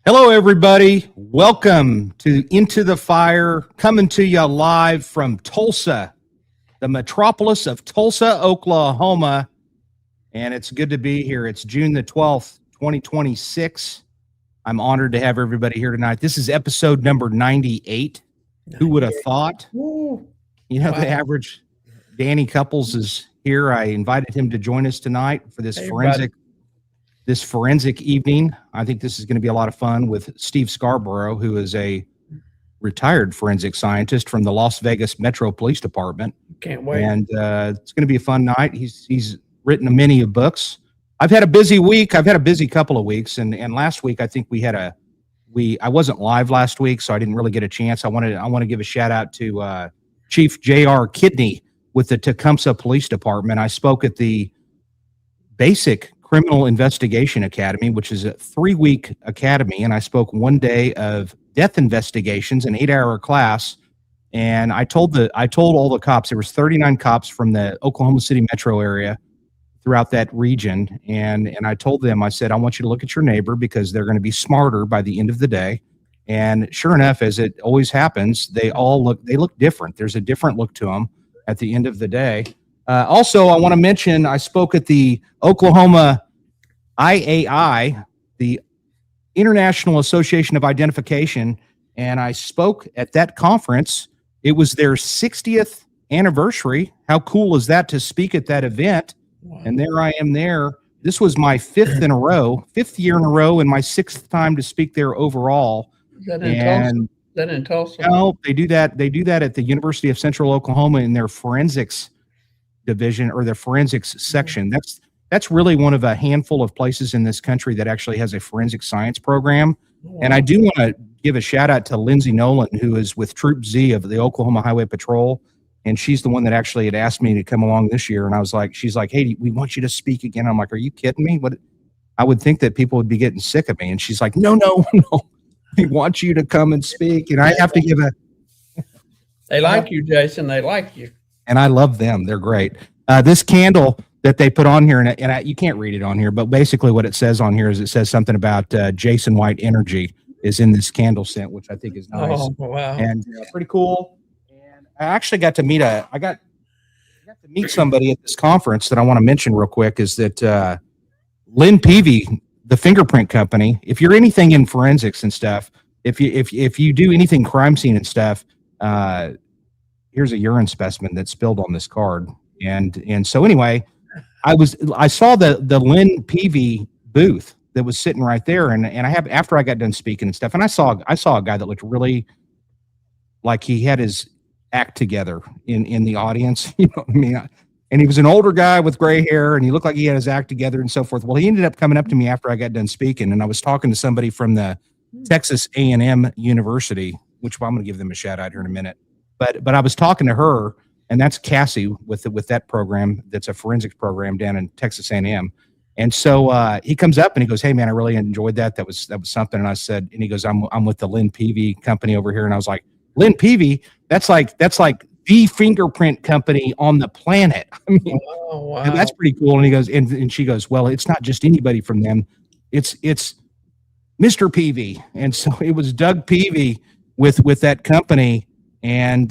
Hello, everybody. Welcome to Into the Fire, coming to you live from Tulsa, the metropolis of Tulsa, Oklahoma. And it's good to be here. It's June the 12th, 2026. I'm honored to have everybody here tonight. This is episode number 98. Who would have thought? Ooh. You know, Wow. the average Danny Couples is here. I invited him to join us tonight for this forensic evening. I think this is going to be a lot of fun with Steve Scarborough, who is a retired forensic scientist from the Las Vegas Metro Police Department. Can't wait. And it's going to be a fun night. He's written many of books. I've had a busy week. I've had a busy couple of weeks. And last week, I think I wasn't live last week, so I didn't really get a chance. I want to give a shout out to Chief J.R. Kidney with the Tecumseh Police Department. I spoke at the Basic Criminal Investigation Academy, which is a 3-week academy, and I spoke one day of death investigations, an 8-hour class. And I told all the cops, there was 39 cops from the Oklahoma City metro area throughout that region, and I told them, I said, I want you to look at your neighbor because they're going to be smarter by the end of the day. And sure enough, as it always happens, they look different. There's a different look to them at the end of the day. Also, I want to mention, I spoke at the Oklahoma IAI, the International Association of Identification, and I spoke at that conference. It was their 60th anniversary. How cool is that to speak at that event? Wow. And there I am there. This was my fifth year in a row, and my 6th time to speak there overall. Is that in Tulsa? Is that in Tulsa? No, they do that. They do that at the University of Central Oklahoma in their forensics division or their forensics section. That's really one of a handful of places in this country that actually has a forensic science program. Wow. And I do want to give a shout out to Lindsay Nolan, who is with Troop Z of the Oklahoma Highway Patrol. And she's the one that actually had asked me to come along this year. And she's like, hey, we want you to speak again. I'm like, are you kidding me? What? I would think that people would be getting sick of me. And she's like, no. We want you to come and speak. And I have to give They like you, Jason. They like you. And I love them. They're great. This candle that they put on here, and you can't read it on here, but basically what it says on here is it says something about Jason White Energy is in this candle scent, which I think is nice. Oh, wow. And pretty cool. And I actually got to meet somebody at this conference that I want to mention real quick is that Lynn Peavy, the fingerprint company, if you're anything in forensics and stuff, if you do anything crime scene and stuff, here's a urine specimen that spilled on this card. And so anyway, I saw the Lynn Peavy booth that was sitting right there, and after I got done speaking and stuff, and I saw a guy that looked really like he had his act together in the audience, you know what I mean? And he was an older guy with gray hair, and he looked like he had his act together and so forth. Well, he ended up coming up to me after I got done speaking, and I was talking to somebody from the Texas A&M University, which I'm going to give them a shout out here in a minute. But I was talking to her, and that's Cassie with that program. That's a forensics program down in Texas A&M. And so he comes up and he goes, "Hey man, I really enjoyed that. That was something." And I said, and he goes, "I'm with the Lynn Peavy company over here." And I was like, "Lynn Peavy? That's like the fingerprint company on the planet." I mean, oh, wow. And that's pretty cool. And he goes, and she goes, "Well, it's not just anybody from them. It's Mr. Peavy." And so it was Doug Peavy with that company and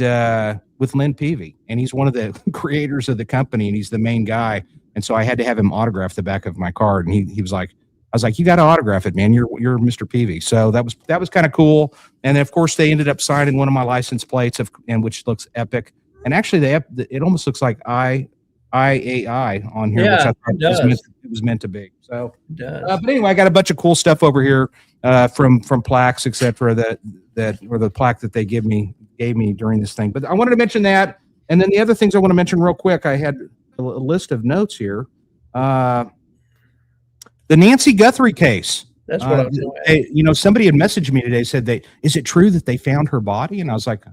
with Lynn Peavy. And he's one of the creators of the company, and he's the main guy. And so I had to have him autograph the back of my card. And he was like, I was like, "You got to autograph it, man. You're Mr. Peavy." So that was kind of cool. And then of course they ended up signing one of my license plates which looks epic. And actually it almost looks like IAI on here, which I thought it was meant to be. So, but anyway, I got a bunch of cool stuff over here from plaques, etc. that or the plaque that they gave me during this thing. But I wanted to mention that. And then the other things I want to mention real quick, I had a list of notes here. The Nancy Guthrie case. That's what I'm doing. Somebody had messaged me today, said is it true that they found her body? And I was like,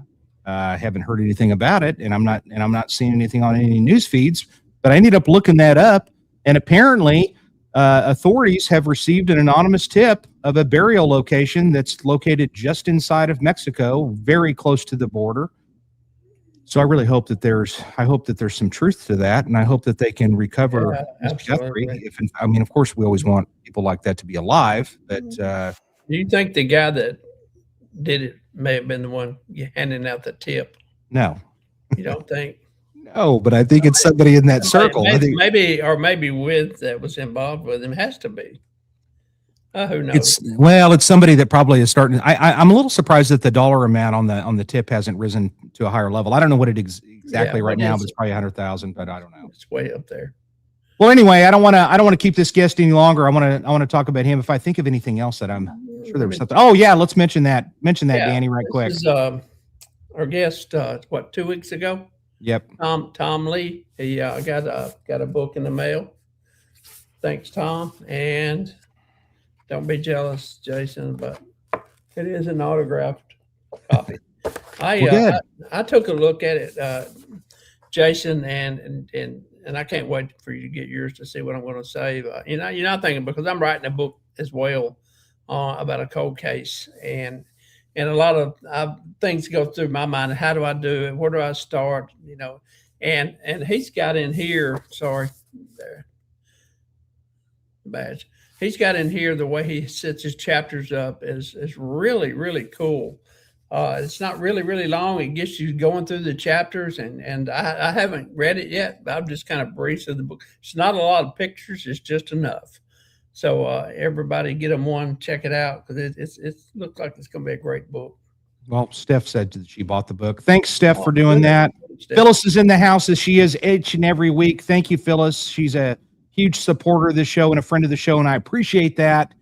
I haven't heard anything about it, and I'm not seeing anything on any news feeds. But I ended up looking that up, and apparently authorities have received an anonymous tip of a burial location that's located just inside of Mexico, very close to the border. So I really hope that there's some truth to that, and I hope that they can recover Ms. Guthrie. Of course, we always want people like that to be alive. But do you think the guy that did it may have been the one handing out the tip? No, you don't think? No, but I think it's somebody in that circle. Maybe with that was involved with him. It has to be. Who knows? It's somebody that probably is starting. I'm a little surprised that the dollar amount on the tip hasn't risen to a higher level. I don't know what it exactly right now, but it's probably 100,000. But I don't know. It's way up there. Well, anyway, I don't want to keep this guest any longer. I want to talk about him. If I think of anything else that I'm sure there was something. Oh yeah, let's mention that. Danny, right quick. This is, our guest, 2 weeks ago? Yep. Tom Lee. He got a book in the mail. Thanks, Tom. And don't be jealous, Jason, but it is an autographed copy. I took a look at it, Jason, and I can't wait for you to get yours to see what I'm going to say. But, you're not thinking, because I'm writing a book as well about a cold case, and a lot of things go through my mind. How do I do it? Where do I start? And he's got in here. Sorry, there, badge. He's got in here the way he sets his chapters up is really, really cool. It's not really, really long. It gets you going through the chapters, and I haven't read it yet, but I've just kind of breezed through the book. It's not a lot of pictures. It's just enough. So everybody get them one, check it out, because it looks like it's going to be a great book. Well, Steph said that she bought the book. Thanks, Steph, for doing that. Steph. Phyllis is in the house, as she is each and every week. Thank you, Phyllis. She's a huge supporter of the show and a friend of the show, and I appreciate that.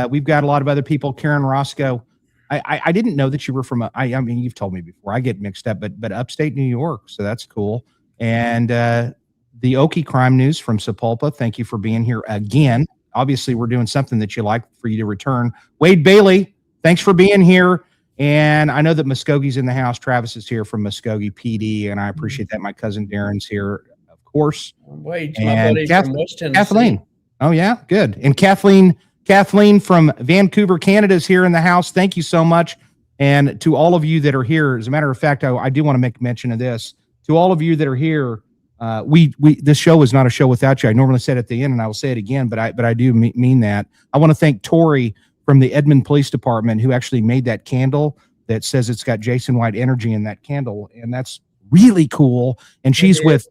We've got a lot of other people. Karen Roscoe. I didn't know that you were from. You've told me before. I get mixed up, but upstate New York, so that's cool. And the Okie Crime News from Sepulpa. Thank you for being here again. Obviously, we're doing something that you like for you to return. Wade Bailey, thanks for being here. And I know that Muskoge's in the house. Travis is here from Muskogee PD, and I appreciate that. My cousin Darren's here, of course. Wade, my buddy from West Tennessee. Kathleen. Oh, yeah, good. And Kathleen from Vancouver, Canada is here in the house. Thank you so much. And to all of you that are here, as a matter of fact, I do want to make mention of this. To all of you that are here, this show is not a show without you. I normally say it at the end, and I will say it again, but I do mean that. I want to thank Tori from the Edmond Police Department, who actually made that candle that says it's got Jason White energy in that candle, and that's really cool. And she's with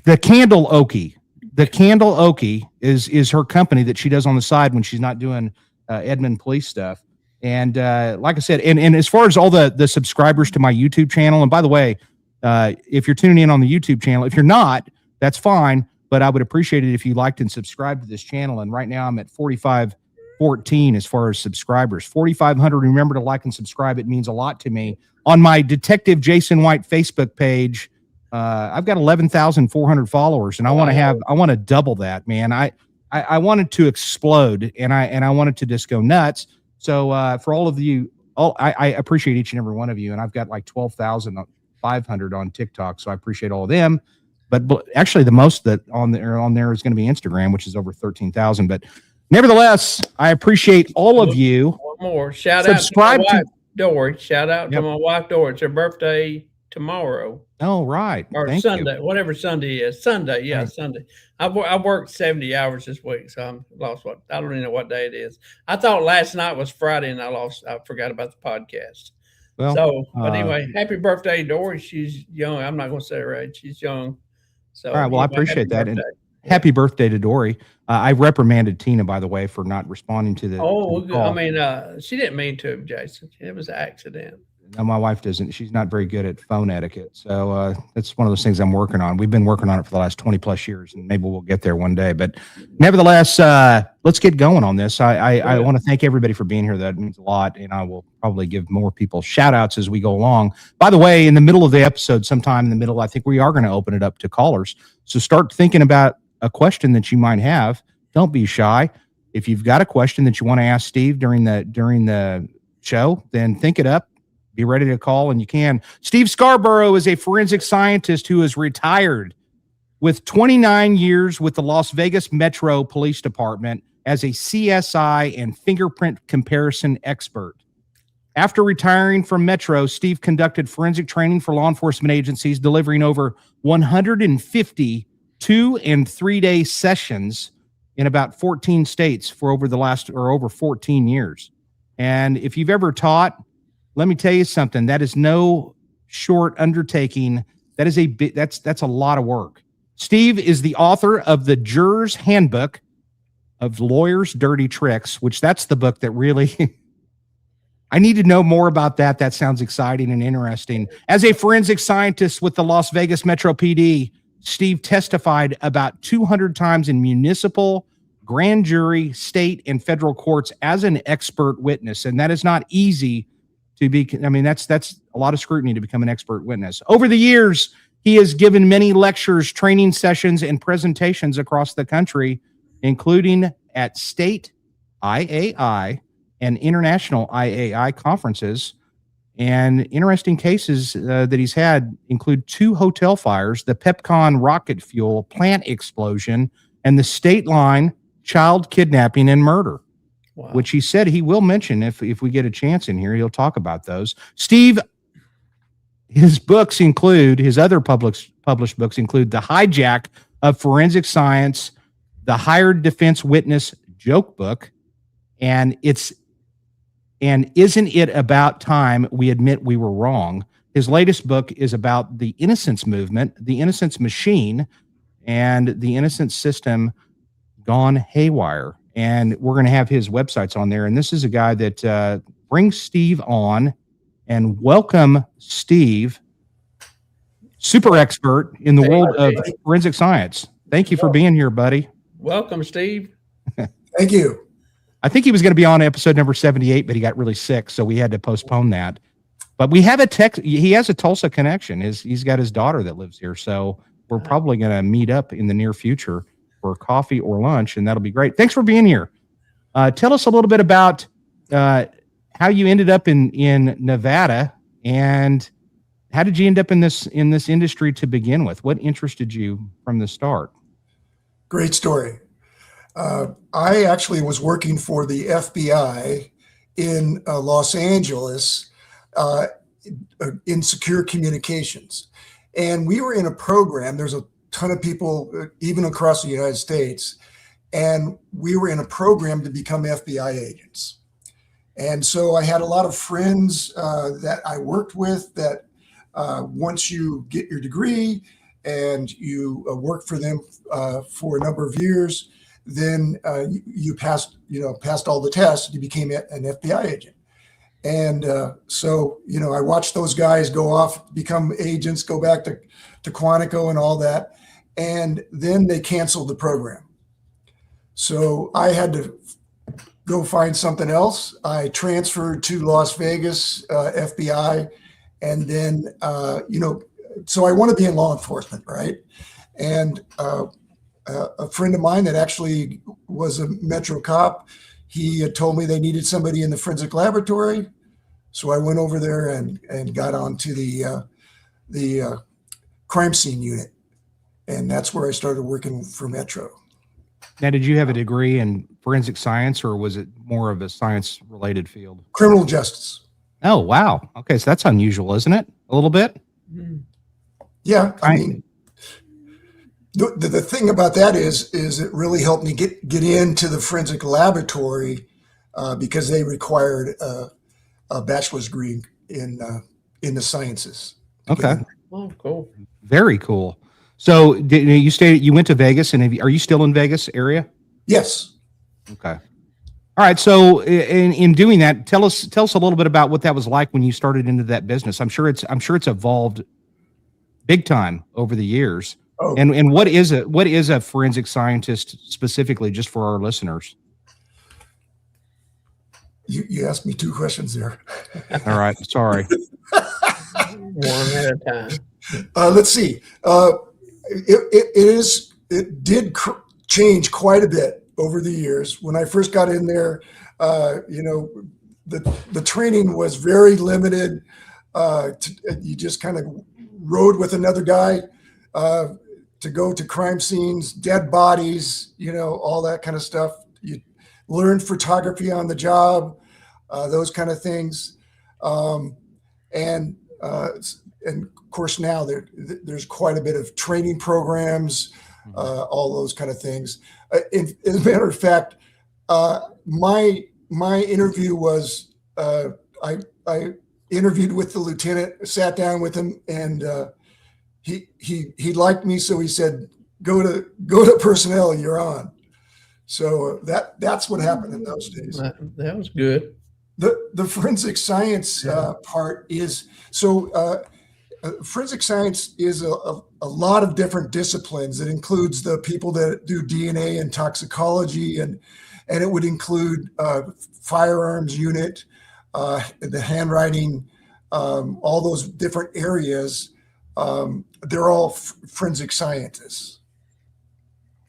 the Candle Okie. The Candle Okie is her company that she does on the side when she's not doing Edmond Police stuff. And like I said, and as far as all the subscribers to my YouTube channel, and by the way, if you're tuning in on the YouTube channel, if you're not, that's fine, but I would appreciate it if you liked and subscribed to this channel. And right now I'm at 4,514 as far as subscribers. 4,500. Remember to like and subscribe. It means a lot to me. On my Detective Jason White Facebook page, I've got 11,400 followers, and I want to double that, man. I wanted to explode, and I wanted to just go nuts. So for all of you, I appreciate each and every one of you, and I've got like 12,500 on TikTok, so I appreciate all of them. But actually, the most that on there is going to be Instagram, which is over 13,000. But nevertheless, I appreciate all of you. One more shout out to my wife, Dory. Shout out to my wife, Dory. It's her birthday tomorrow. Oh, right. Or Thank Sunday, you. Whatever Sunday is. Sunday, yeah, right. Sunday. I worked 70 hours this week, so I'm lost. I don't even know what day it is. I thought last night was Friday, and I forgot about the podcast. Well, but anyway, happy birthday, Dory. She's young. I'm not going to say her age. She's young. So, all right. Well, I appreciate that. And happy birthday to Dory. I reprimanded Tina, by the way, for not responding to the. I mean, she didn't mean to, Jason. It was an accident. No, my wife doesn't. She's not very good at phone etiquette. So that's one of those things I'm working on. We've been working on it for the last 20 plus years, and maybe we'll get there one day. But nevertheless, let's get going on this. I want to thank everybody for being here. That means a lot. And I will probably give more people shout outs as we go along. By the way, in the middle of the episode, sometime in the middle, I think we are going to open it up to callers. So start thinking about a question that you might have, don't be shy. If you've got a question that you want to ask Steve during the show, then think it up. Be ready to call, and you can. Steve Scarborough is a forensic scientist who is retired with 29 years with the Las Vegas Metro Police Department as a CSI and fingerprint comparison expert. After retiring from Metro, Steve conducted forensic training for law enforcement agencies, delivering over 150 2- and 3-day sessions in about 14 states for over 14 years. And if you've ever taught, let me tell you something, that is no short undertaking. That is that's a lot of work. Steve is the author of the Juror's Handbook of Lawyers' Dirty Tricks, which that's the book that really I need to know more about that. That sounds exciting and interesting. As a forensic scientist with the Las Vegas Metro PD, Steve testified about 200 times in municipal, grand jury, state, and federal courts as an expert witness. And that is not easy to be. I mean, that's a lot of scrutiny to become an expert witness. Over the years, he has given many lectures, training sessions, and presentations across the country, including at state IAI and international IAI conferences. And interesting cases that he's had include 2 hotel fires, the Pepcon rocket fuel plant explosion, and the state line child kidnapping and murder, wow, which he said he will mention if we get a chance in here. He'll talk about those. Steve, his books include, his other published books include The Hijack of Forensic Science, The Hired Defense Witness Joke Book, and Isn't It About Time We Admit We Were Wrong? His latest book is about the Innocence Movement, the Innocence Machine, and the Innocence System Gone Haywire. And we're going to have his websites on there. And this is a guy that brings Steve on. And welcome, Steve, super expert in the world of forensic science. Thank you for being here, buddy. Welcome, Steve. Thank you. I think he was going to be on episode number 78, but he got really sick, so we had to postpone that. But we have he has a Tulsa connection. He's got his daughter that lives here, so we're probably going to meet up in the near future for coffee or lunch, and that'll be great. Thanks for being here. Tell us a little bit about how you ended up in Nevada, and how did you end up in this industry to begin with? What interested you from the start? Great story. I actually was working for the FBI in Los Angeles in secure communications. And we were in a program, there's a ton of people, even across the United States, and we were in a program to become FBI agents. And so I had a lot of friends that I worked with that once you get your degree and you work for them for a number of years, then you passed all the tests, you became an FBI agent. And so, I watched those guys go off, become agents, go back to Quantico and all that. And then they canceled the program. So I had to go find something else. I transferred to Las Vegas, FBI. And then, so I want to be in law enforcement, right? And a friend of mine that actually was a Metro cop, he had told me they needed somebody in the forensic laboratory. So I went over there and got onto the crime scene unit. And that's where I started working for Metro. Now, did you have a degree in forensic science, or was it more of a science-related field? Criminal justice. Oh, wow. Okay, so that's unusual, isn't it? A little bit? Yeah, I mean, the thing about that is it really helped me get into the forensic laboratory because they required a bachelor's degree in the sciences. Okay. Oh, cool. Very cool. So you went to Vegas, and are you still in Vegas area? Yes. Okay. All right. So in doing that, tell us a little bit about what that was like when you started into that business. I'm sure it's evolved big time over the years. Oh. And what is a forensic scientist specifically, just for our listeners? You asked me 2 questions there. All right. Sorry. One at a time. Let's see. It is it did change quite a bit over the years. When I first got in there, the training was very limited. You just kind of rode with another guy to go to crime scenes, dead bodies, all that kind of stuff. You learned photography on the job, those kind of things. And of course now there's quite a bit of training programs, all those kind of things. As a matter of fact, my interview was, I interviewed with the lieutenant, sat down with him, and he liked me, so he said, go to personnel, you're on. So that's what happened in those days. That was good. The forensic science part is forensic science is a lot of different disciplines. It includes the people that do DNA and toxicology, and it would include firearms unit, the handwriting, all those different areas. They're all forensic scientists.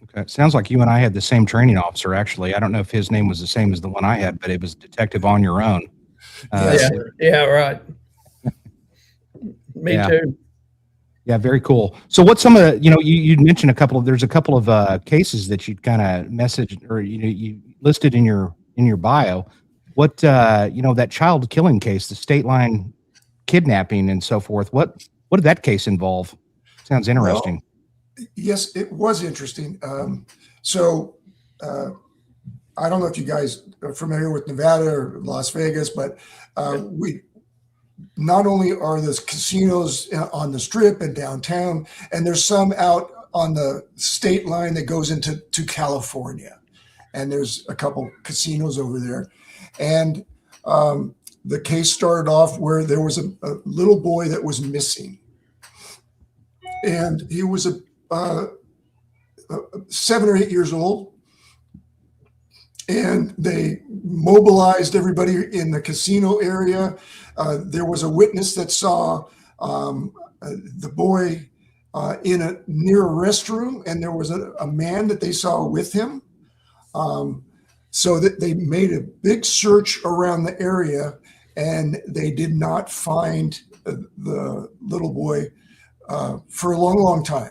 Okay. It sounds like you and I had the same training officer, actually. I don't know if his name was the same as the one I had, but it was Detective on Your Own. Yeah, right. Me too. Yeah, very cool. So what's some of the, you mentioned there's a couple of cases that you'd kind of messaged or you listed in your bio. What, that child killing case, the state line kidnapping and so forth, what did that case involve? Sounds interesting. Well, yes, it was interesting. I don't know if you guys are familiar with Nevada or Las Vegas, but we not only are the casinos on the Strip and downtown, and there's some out on the state line that goes into California, and there's a couple casinos over there. And the case started off where there was a little boy that was missing, and he was 7 or 8 years old. And they mobilized everybody in the casino area. There was a witness that saw the boy near a restroom, and there was a man that they saw with him. So that they made a big search around the area, and they did not find the little boy for a long, long time.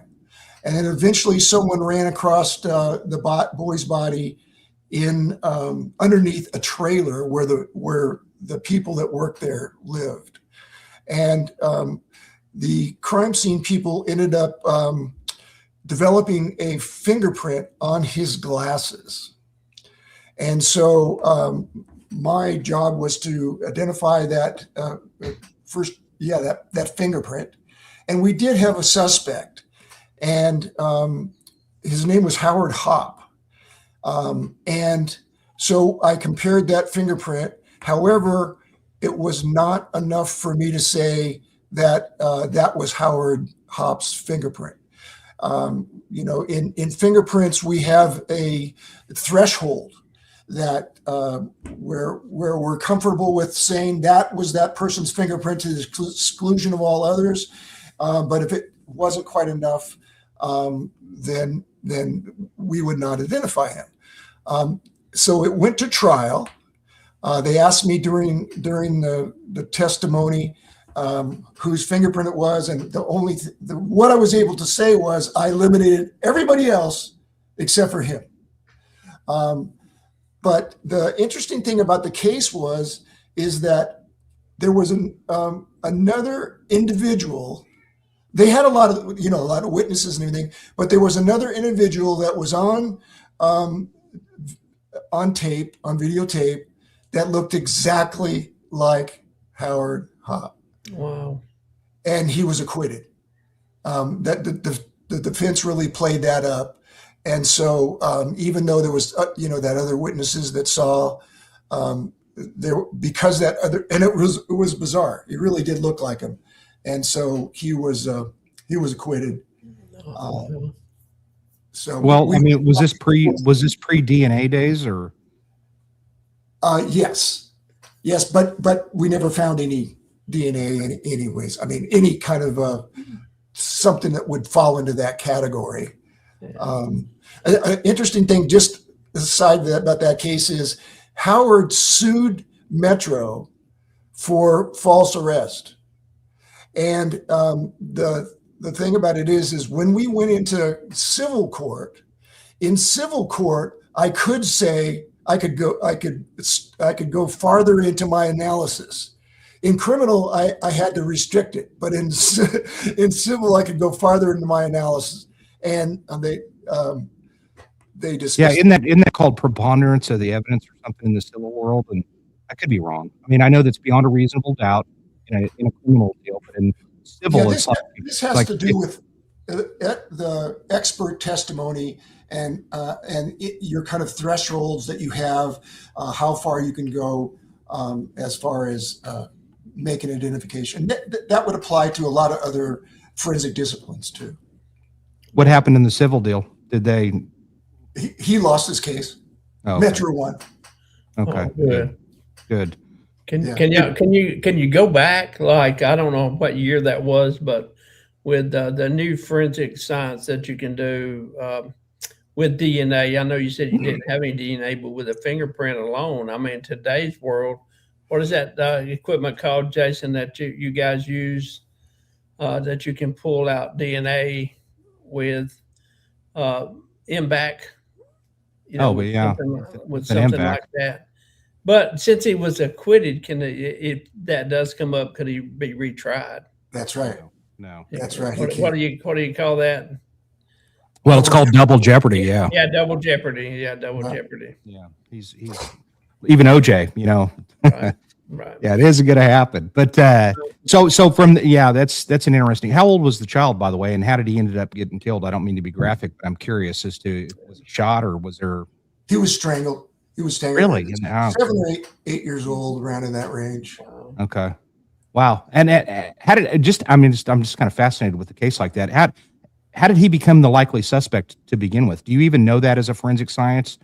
And then eventually someone ran across the boy's body in underneath a trailer where the people that worked there lived. And the crime scene people ended up developing a fingerprint on his glasses. And so my job was to identify that that fingerprint. And we did have a suspect, and his name was Howard Hopp. And so I compared that fingerprint. However, it was not enough for me to say that that was Howard Hopp's fingerprint. In fingerprints, we have a threshold that where we're comfortable with saying that was that person's fingerprint to the exclusion of all others. But if it wasn't quite enough, then we would not identify him. So it went to trial. They asked me during the testimony whose fingerprint it was, and what I was able to say was I eliminated everybody else except for him. But the interesting thing about the case is that there was another individual. They had a lot of witnesses and everything, but there was another individual that was on tape, on videotape, that looked exactly like Howard Hopp. Wow. And he was acquitted. The defense really played that up. And so even though there was, that other witnesses that saw because that other, and it was bizarre. It really did look like him. And so he was acquitted. So was this pre DNA days or? Yes, but we never found any DNA anyways. I mean, any kind of something that would fall into that category. Yeah. An interesting thing, just aside about that case, is Howard sued Metro for false arrest. And the thing about it is when we went into civil court, in civil court, I could say I could go farther into my analysis. In criminal, I had to restrict it, but in civil, I could go farther into my analysis. And they discussed. Yeah, isn't that called preponderance of the evidence or something in the civil world? And I could be wrong. I mean, I know that's beyond a reasonable doubt in a criminal deal, but in civil, this has like to do with the expert testimony and your kind of thresholds that you have, how far you can go as far as making identification. That would apply to a lot of other forensic disciplines too. What happened in the civil deal? Did they? He lost his case. Oh, okay. Metro won. Okay, Oh, good. Can you go back? Like, I don't know what year that was, but with the new forensic science that you can do with DNA, I know you said you didn't have any DNA, but with a fingerprint alone, I mean, today's world, what is that equipment called, Jason, that you guys use that you can pull out DNA with MBAC? You know, but yeah, with an something MBAC. like that. But since he was acquitted, can if that does come up, could he be retried? That's right. No. That's right. What do you call that? Well, it's called double jeopardy. Yeah. Yeah, double jeopardy. Yeah, double jeopardy. Yeah. He's even OJ. You know. Right. Right. Yeah, it isn't going to happen. But so from that's an interesting. How old was the child, by the way, and how did he ended up getting killed? I don't mean to be graphic, but I'm curious as to, was he shot or was there? He was strangled. He was strangled. Really? 7 or 8 years old, around in that range. Okay. Wow. And how did I'm just kind of fascinated with a case like that. How did he become the likely suspect to begin with? Do you even know that as a forensic science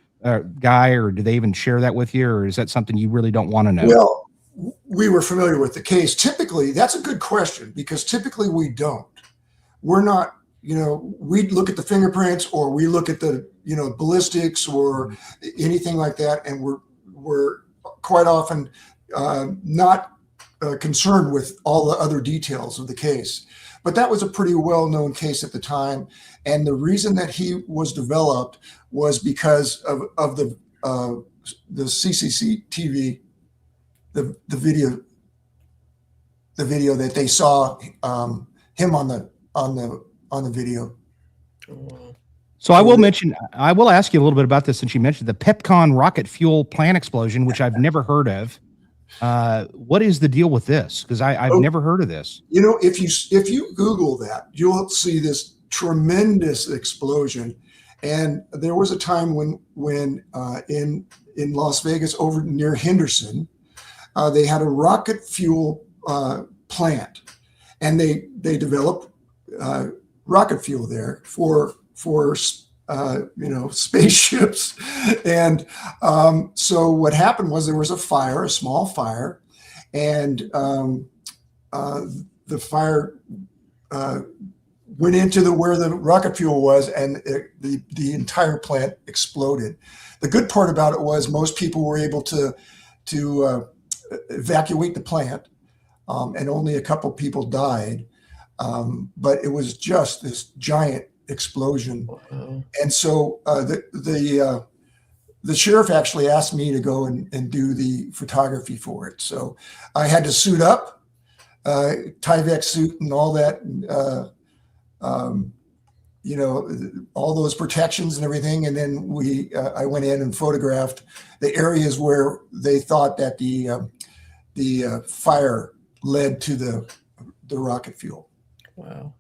guy, or do they even share that with you, or is that something you really don't want to know? Well, we were familiar with the case. Typically, that's a good question, because typically we don't. We're not, we look at the fingerprints, or we look at the, ballistics or anything like that. And we're quite often not concerned with all the other details of the case. But that was a pretty well-known case at the time. And the reason that he was developed was because of the CCTV, the video that they saw him on the video. So I will ask you a little bit about this, since you mentioned the Pepcon rocket fuel plant explosion, which I've never heard of. What is the deal with this? Because I've never heard of this. If you Google that, you'll see this tremendous explosion. And there was a time when in Las Vegas, over near Henderson, they had a rocket fuel plant, and they developed rocket fuel there for spaceships. And so what happened was there was a small fire, and the fire went into where the rocket fuel was, and the entire plant exploded. The good part about it was most people were able to evacuate the plant, and only a couple people died. But it was just this giant explosion. Wow. And so the sheriff actually asked me to go and do the photography for it. So I had to suit up, Tyvek suit and all that, all those protections and everything. And then I went in and photographed the areas where they thought that the fire led to the rocket fuel. Wow.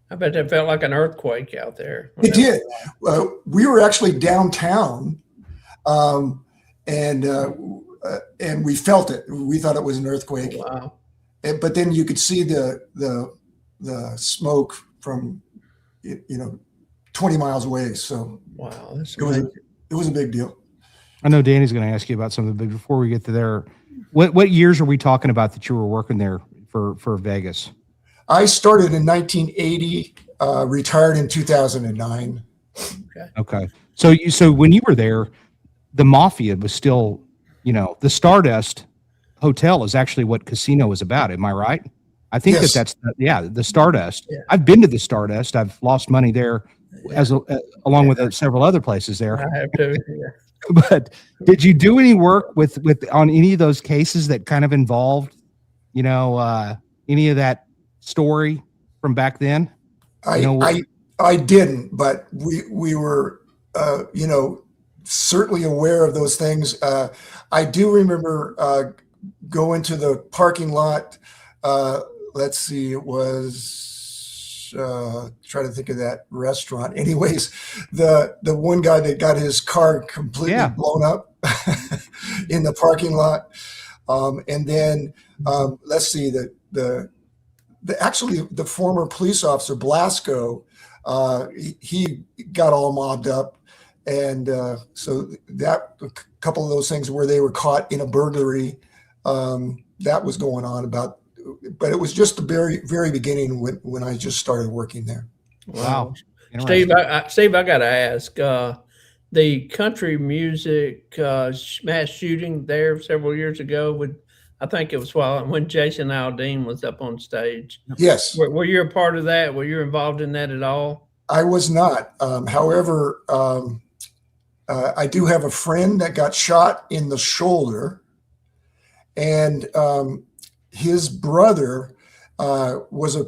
I bet that felt like an earthquake out there. It did. We were actually downtown, and we felt it. We thought it was an earthquake. Wow. But then you could see the smoke from 20 miles away. So wow, that's it was a big deal. I know Danny's going to ask you about something, but before we get to there, what years are we talking about that you were working there for Vegas? I started in 1980, retired in 2009. Okay. So when you were there, the Mafia was still, the Stardust Hotel is actually what Casino is about. Am I right? I think Yes. that's the Stardust. Yeah. I've been to the Stardust. I've lost money there along with several other places there. I have to. Yeah. But did you do any work with on any of those cases that kind of involved, any of that story from back then? I didn't, but we were, certainly aware of those things. I do remember going to the parking lot. Let's see, it was trying to think of that restaurant. Anyways, the one guy that got his car completely blown up in the parking lot, and then let's see, actually the former police officer Blasco, he got all mobbed up, and so that a couple of those things where they were caught in a burglary, that was going on but it was just the very, very beginning when I just started working there. Wow. Steve, I got to ask, the country music mass shooting there several years ago I think it was when Jason Aldean was up on stage. Yes. Were you a part of that? Were you involved in that at all? I was not. However, I do have a friend that got shot in the shoulder, and his brother was a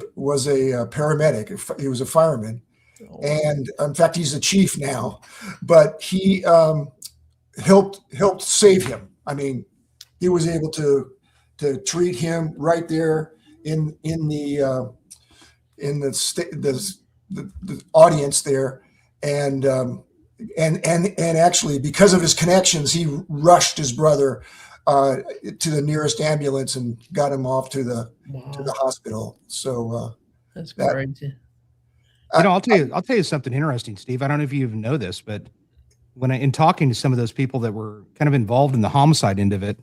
paramedic. He was a fireman, and in fact, he's a chief now. But he helped save him. I mean, he was able to treat him right there in the audience there, and actually, because of his connections, he rushed his brother to the nearest ambulance and got him off to the hospital. So that's crazy. I'll tell you something interesting, Steve. I don't know if you even know this, but in talking to some of those people that were kind of involved in the homicide end of it,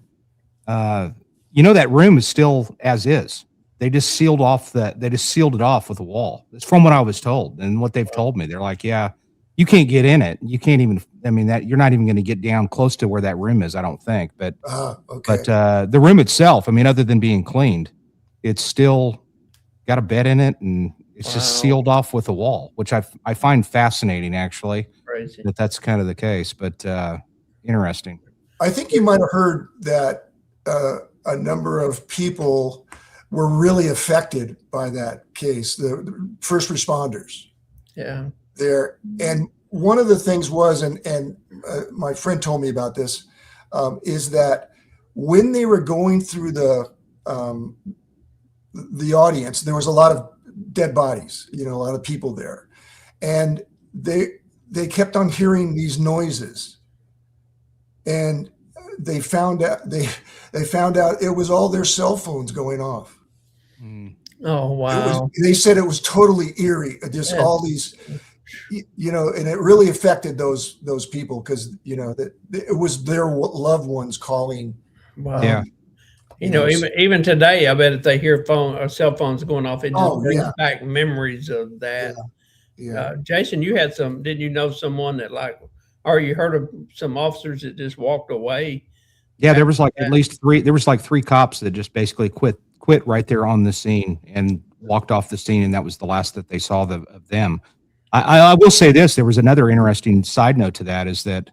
that room is still as is. They just sealed it off with a wall. It's from what I was told and what they've told me. They're like, yeah, you can't get in it. You can't even, you're not even going to get down close to where that room is, I don't think. But, okay. But the room itself, other than being cleaned, it's still got a bed in it, and it's just sealed off with a wall, which I find fascinating, actually. Crazy. That's kind of the case, but interesting. I think you might have heard that a number of people were really affected by that case, the first responders. Yeah. There, and one of the things was, and my friend told me about this, is that when they were going through the audience, there was a lot of dead bodies, a lot of people there, and they kept on hearing these noises, and they found out it was all their cell phones going off. Oh wow! They said it was totally eerie. Just all these. And it really affected those people because it was their loved ones calling. Wow. Yeah. Even today, I bet if they hear cell phones going off, it just brings back memories of that. Yeah. Jason, you had didn't you know someone that or you heard of some officers that just walked away? Yeah, there was at least three. There was three cops that just basically quit right there on the scene and walked off the scene, and that was the last that they saw of them. I will say this: there was another interesting side note to that, is that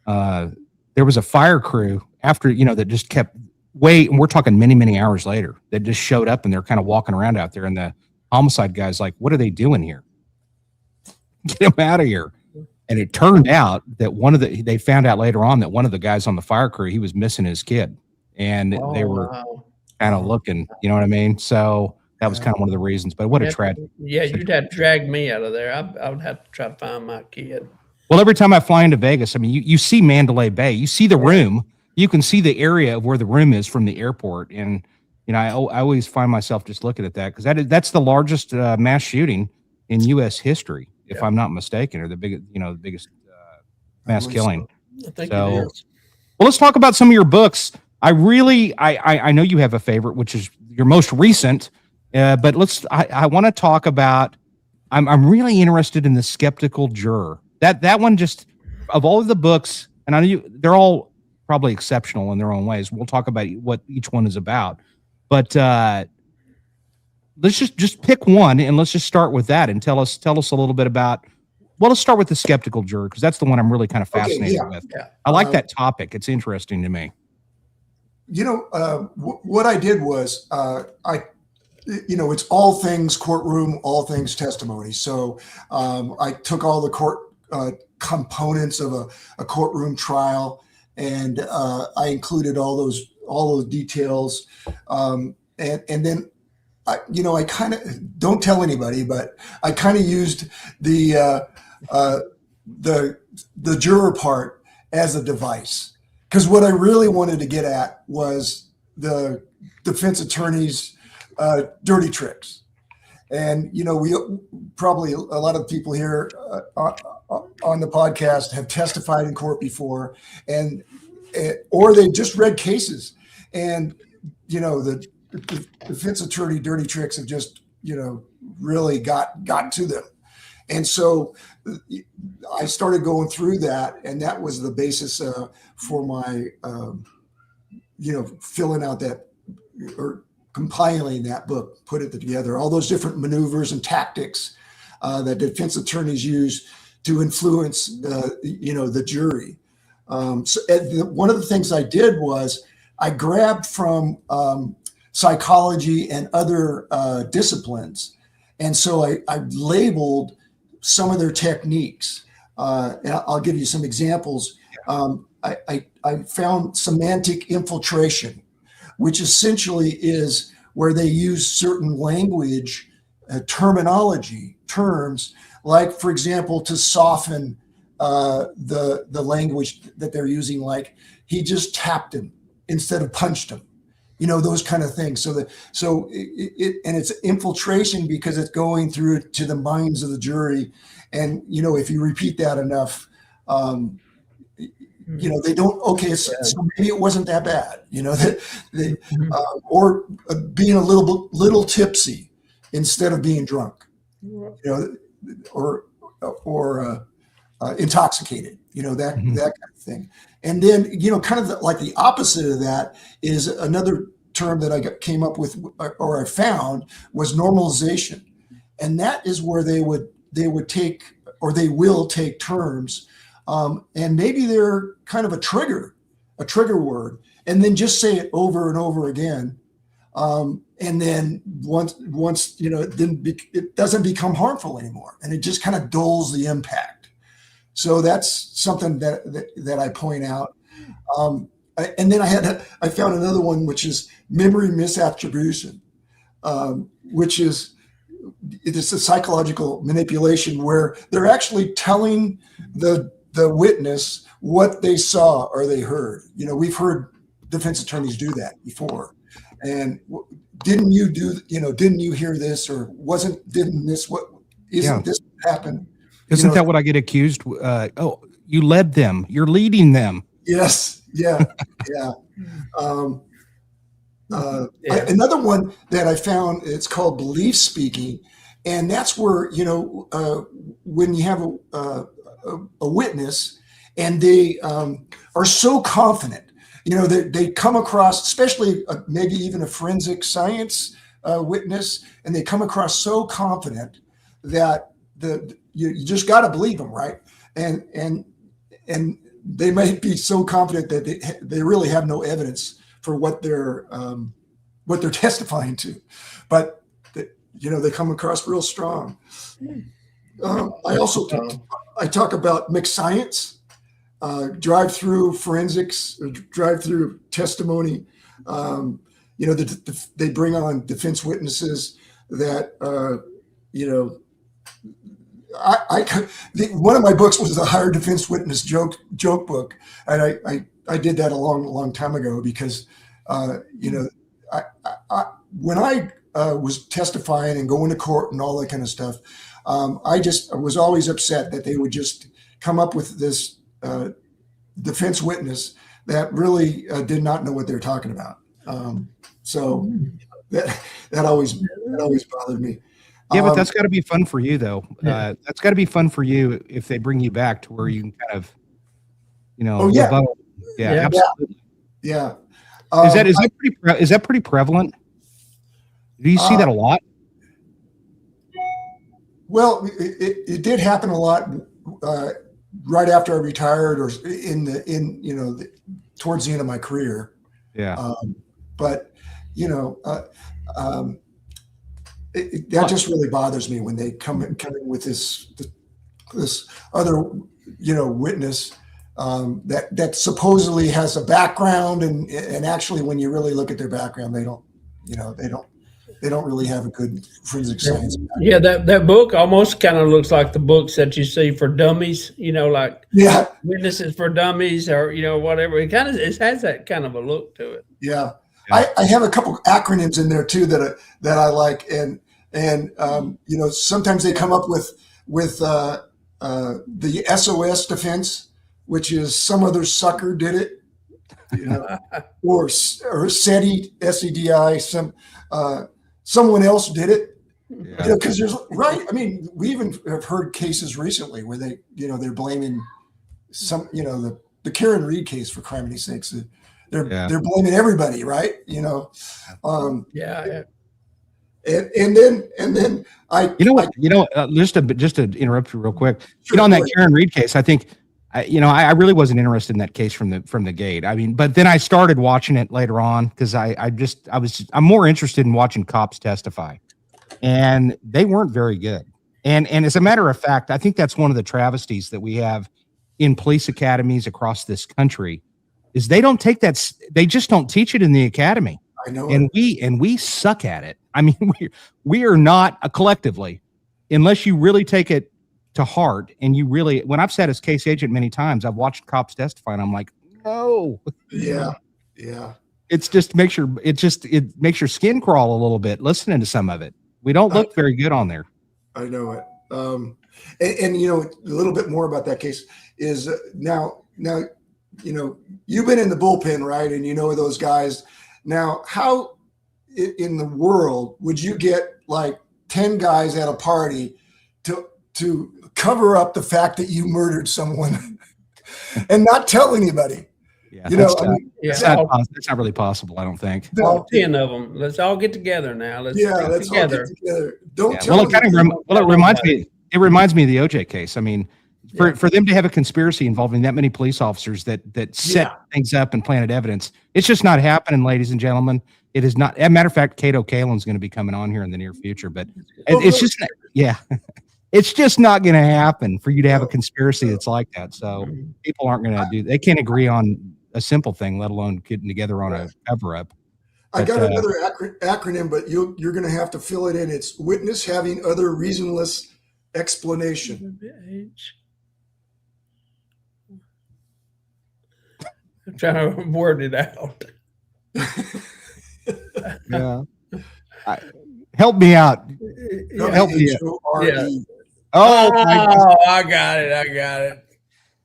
there was a fire crew after that just kept and we're talking many hours later, that just showed up, and they're kind of walking around out there, and the homicide guy's like, "What are they doing here? Get them out of here!" And it turned out that they found out later on that one of the guys on the fire crew, he was missing his kid, and they were kind of looking, you know what I mean? So that was kind of one of the reasons. But what a tragedy! Yeah, you'd have to drag me out of there. I would have to try to find my kid. Well, every time I fly into Vegas, you see Mandalay Bay, you see the room, you can see the area of where the room is from the airport, and I always find myself just looking at that because that's the largest mass shooting in U.S. history, if I'm not mistaken, or the biggest mass killing. I think it is. Well, let's talk about some of your books. I know you have a favorite, which is your most recent. But I want to talk about I'm really interested in the skeptical juror. That one, just of all of the books, and I know they're all probably exceptional in their own ways. We'll talk about what each one is about, but let's just pick one and let's just start with that and tell us a little bit about. Well, let's start with the skeptical juror because that's the one I'm really kind of fascinated with. Yeah. I like that topic. It's interesting to me. What I did was it's all things courtroom, all things testimony. So I took all the court components of a courtroom trial, and I included all those details. And then I kind of, don't tell anybody, but I kind of used the juror part as a device. Because what I really wanted to get at was the defense attorney's dirty tricks. And, we probably, a lot of people here on the podcast have testified in court before, or they just read cases. And, the defense attorney dirty tricks have just, really got to them. And so I started going through that, and that was the basis for my, filling out that or compiling that book, put it together, all those different maneuvers and tactics that defense attorneys use to influence, the jury. So one of the things I did was I grabbed from psychology and other disciplines. And so I labeled some of their techniques. And I'll give you some examples. I found semantic infiltration, which essentially is where they use certain language, terms, like, for example, to soften the language that they're using, like he just tapped him instead of punched him. Those kind of things. So it's infiltration because it's going through to the minds of the jury. And, if you repeat that enough, they don't, okay, so maybe it wasn't that bad, or being a little tipsy instead of being drunk, or intoxicated, that kind of thing. And then, kind of like the opposite of that is another term that I came up with, or I found, was normalization. And that is where they would take, or they will take terms, and maybe they're kind of a trigger word, and then just say it over and over again. And then once it doesn't become harmful anymore, and it just kind of dulls the impact. So that's something that I point out. And then I found another one, which is memory misattribution, which is it's a psychological manipulation where they're actually telling the witness what they saw or they heard. We've heard defense attorneys do that before. And didn't you hear this, or isn't this what happen? Isn't that what I get accused? You led them. You're leading them. Yes. Yeah. Yeah. Another one that I found, it's called belief speaking. And that's where, when you have a witness and they are so confident, they come across, especially maybe even a forensic science witness, and they come across so confident that you just got to believe them, right? And they might be so confident that they really have no evidence for what they're testifying to, but they come across real strong. I also talk about mixed science, drive-through forensics, or drive-through testimony. They bring on defense witnesses that one of my books was the Hired Defense Witness joke book, and I did that a long time ago because when I was testifying and going to court and all that kind of stuff, I was always upset that they would just come up with this defense witness that really did not know what they were talking about. So that always bothered me. Yeah, but that's got to be fun for you, though. Yeah. That's got to be fun for you if they bring you back to where you can kind of, Oh, yeah. rebuttal. Yeah, Yeah. absolutely. Yeah. Is that pretty prevalent? Do you see that a lot? Well, it did happen a lot right after I retired, or towards the end of my career. Yeah. But that just really bothers me when they come in with this other witness that supposedly has a background, and actually when you really look at their background, they don't really have a good forensic science background. Yeah, that book almost kind of looks like the books that you see for dummies, like Yeah. Witnesses for Dummies, or whatever. It has that kind of a look to it. Yeah. I have a couple acronyms in there too that I like, and sometimes they come up with the SOS defense, which is some other sucker did it, or SEDI, SEDI, someone else did it. Yeah. Because there's right. I mean, we even have heard cases recently where they're blaming the Karen Reed case, for criminy sakes. They're blaming everybody, right? Yeah. And then just to interrupt you real quick, Sure, on that go ahead. Karen Reed case, I think, I really wasn't interested in that case from the gate. I mean, but then I started watching it later on because I'm more interested in watching cops testify, and they weren't very good. And as a matter of fact, I think that's one of the travesties that we have in police academies across this country is they just don't teach it in the academy. I know. And we suck at it. I mean, we are not collectively, unless you really take it to heart. And when I've sat as case agent many times, I've watched cops testify and I'm like, no. Yeah. It makes your skin crawl a little bit listening to some of it. We don't look very good on there. I know it. And a little bit more about that case is now, you've been in the bullpen, right? And those guys. Now, how in the world would you get like 10 guys at a party to cover up the fact that you murdered someone and not tell anybody? Yeah, that's not really possible, I don't think. All 10 of them. Let's all get together now. Let's all get together. Don't tell it reminds me. It reminds me of the OJ case. I mean, for them to have a conspiracy involving that many police officers that set things up and planted evidence, it's just not happening, ladies and gentlemen. It is not. As a matter of fact, Cato Kalin's going to be coming on here in the near future, but it's just it's just not going to happen for you to have a conspiracy that's like that. So people aren't going to do. They can't agree on a simple thing, let alone getting together on a cover up. I got another acronym, but you're going to have to fill it in. It's witness having other reasonless explanation. I'm trying to word it out. Yeah. Help me out. Help me out. Yeah. Oh, I got it.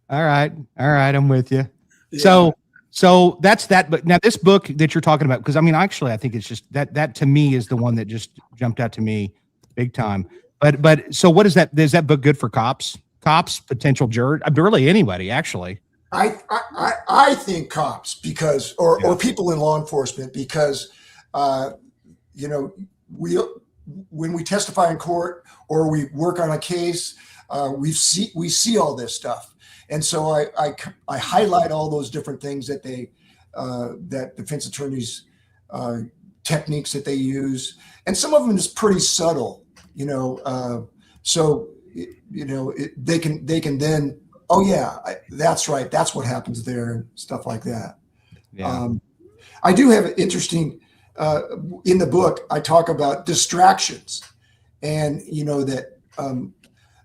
All right. I'm with you. Yeah. So that's that. But now this book that you're talking about, because I mean, actually, I think it's just that to me is the one that just jumped out to me big time. But so what is that? Is that book good for cops, potential jurors, really anybody, actually? I think cops or people in law enforcement, because, when we testify in court or we work on a case, we see all this stuff. And so I highlight all those different things that that defense attorneys, techniques that they use. And some of them is pretty subtle, so, they can then, oh yeah, that's right. That's what happens there and stuff like that. Yeah. I do have an interesting, in the book, I talk about distractions and, that,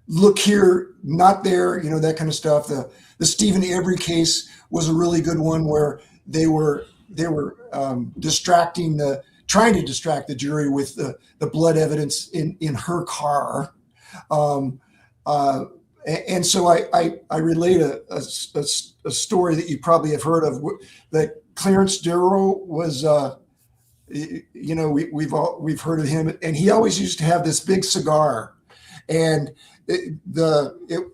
look here, not there, that kind of stuff. The Stephen Avery case was a really good one where they were trying to distract the jury with the blood evidence in her car. And so I relate a story that you probably have heard of, that Clarence Darrow was you know, we've heard of him, and he always used to have this big cigar, and it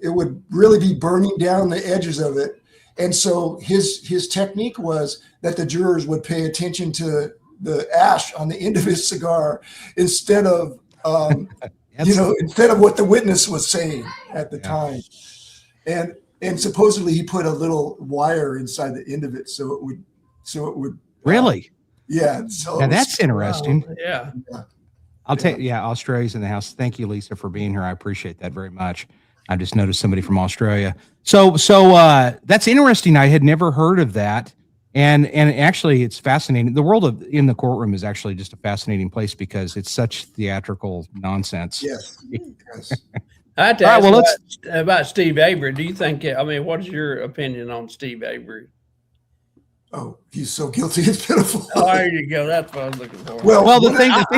would really be burning down the edges of it. And so his technique was that the jurors would pay attention to the ash on the end of his cigar instead of instead of what the witness was saying at the time. And supposedly he put a little wire inside the end of it so it would really. Yeah. So now that's interesting. Wow. Yeah. I'll take, Australia's in the house. Thank you, Lisa, for being here. I appreciate that very much. I just noticed somebody from Australia. So that's interesting. I had never heard of that. And actually it's fascinating. The world in the courtroom is actually just a fascinating place because it's such theatrical nonsense. Yes. I had to ask about Steve Avery. Do you think, what is your opinion on Steve Avery? Oh, he's so guilty, it's pitiful. Oh, there you go. That's what I was looking for. Well, the thing I've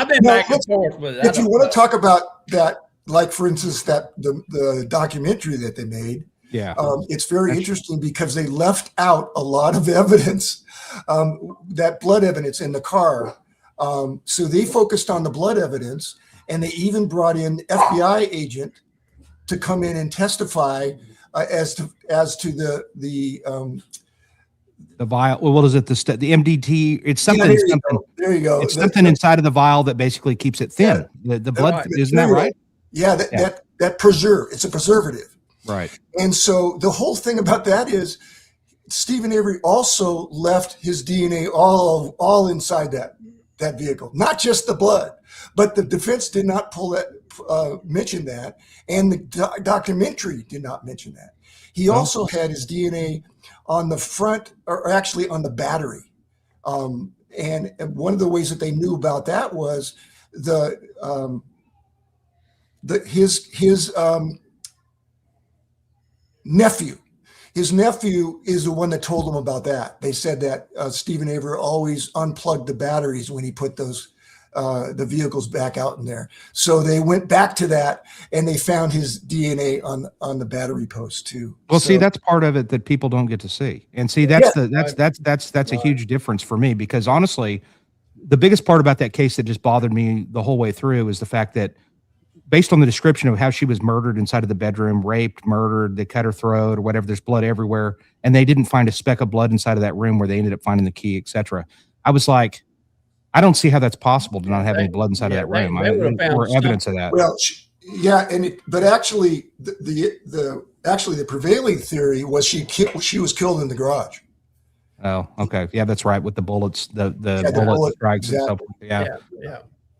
been back and forth with it. If you want to talk about that, like for instance, that the documentary that they made, it's very interesting because they left out a lot of evidence, that blood evidence in the car. So they focused on the blood evidence, and they even brought in FBI agent to come in and testify as to the vial. Well, what is it? The MDT. It's something. There you go. It's something inside of the vial that basically keeps it thin. The blood, isn't that right? Yeah, that preserve. It's a preservative. Right. And so the whole thing about that is Stephen Avery also left his DNA all inside that vehicle, not just the blood, but the defense did not mention that, and the documentary did not mention that. He also had his DNA on the front, or actually on the battery. And one of the ways that they knew about that was his nephew. His nephew is the one that told them about that. They said that Stephen Avery always unplugged the batteries when he put the vehicles back out in there. So they went back to that, and they found his DNA on the battery post too. Well, see, that's part of it that people don't get to see. And see, that's a huge difference for me, because honestly, the biggest part about that case that just bothered me the whole way through is the fact that based on the description of how she was murdered inside of the bedroom, raped, murdered, they cut her throat or whatever, there's blood everywhere, and they didn't find a speck of blood inside of that room where they ended up finding the key, etc. I was like, I don't see how that's possible to not have any blood inside of that room. Or evidence of that. Well, but actually, the prevailing theory was she was killed in the garage. Oh, okay, yeah, that's right. With the bullets, the bullet strikes and so forth. Yeah.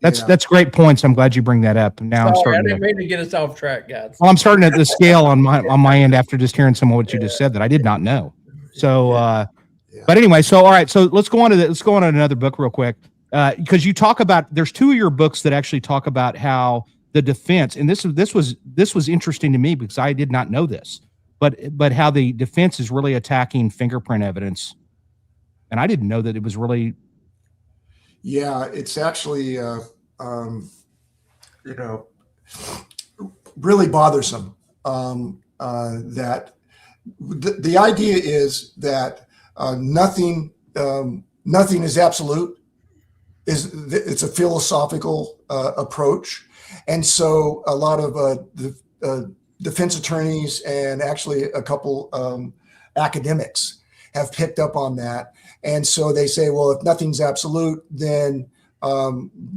That's great points. I'm glad you bring that up. Now I'm starting. I didn't mean to get us off track, guys. Well, I'm starting at the scale on my end after just hearing some of what you just said that I did not know. So, but anyway, so all right, so let's go on to another book real quick. Because you talk about, there's two of your books that actually talk about how the defense, and this was interesting to me because I did not know this, but how the defense is really attacking fingerprint evidence, and I didn't know that it was really. Yeah, it's actually really bothersome. That the idea is that nothing is absolute. It's a philosophical approach, and so a lot of the defense attorneys and actually a couple academics have picked up on that, and so they say, well, if nothing's absolute, then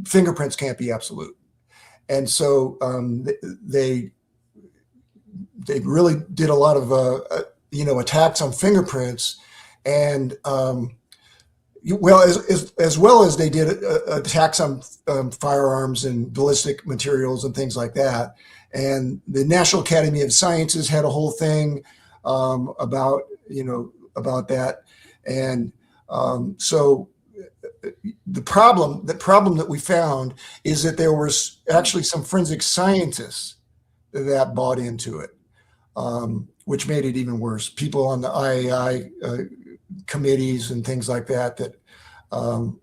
fingerprints can't be absolute, and so they really did a lot of attacks on fingerprints, and well as they did attacks on firearms and ballistic materials and things like that. And the National Academy of Sciences had a whole thing about that. And so the problem that we found is that there was actually some forensic scientists that bought into it, which made it even worse. People on the IAI committees and things like that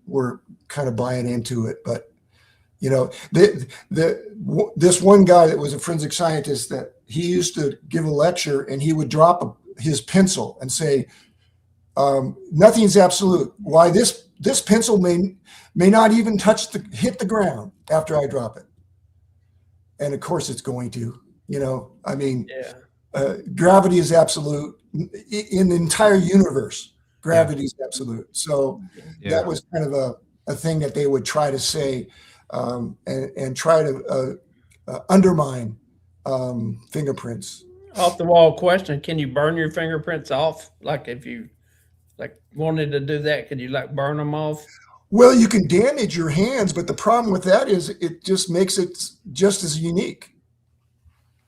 were kind of buying into it. But this one guy that was a forensic scientist, that he used to give a lecture, and he would drop his pencil and say, nothing's absolute. Why this this pencil may not even hit the ground after I drop it. And of course it's going to, I mean, gravity is absolute in the entire universe. Gravity is absolute. So that was kind of a thing that they would try to say, and try to undermine fingerprints. Off the wall question: can you burn your fingerprints off? Like if you wanted to do that, could you burn them off? Well, you can damage your hands, but the problem with that is it just makes it just as unique.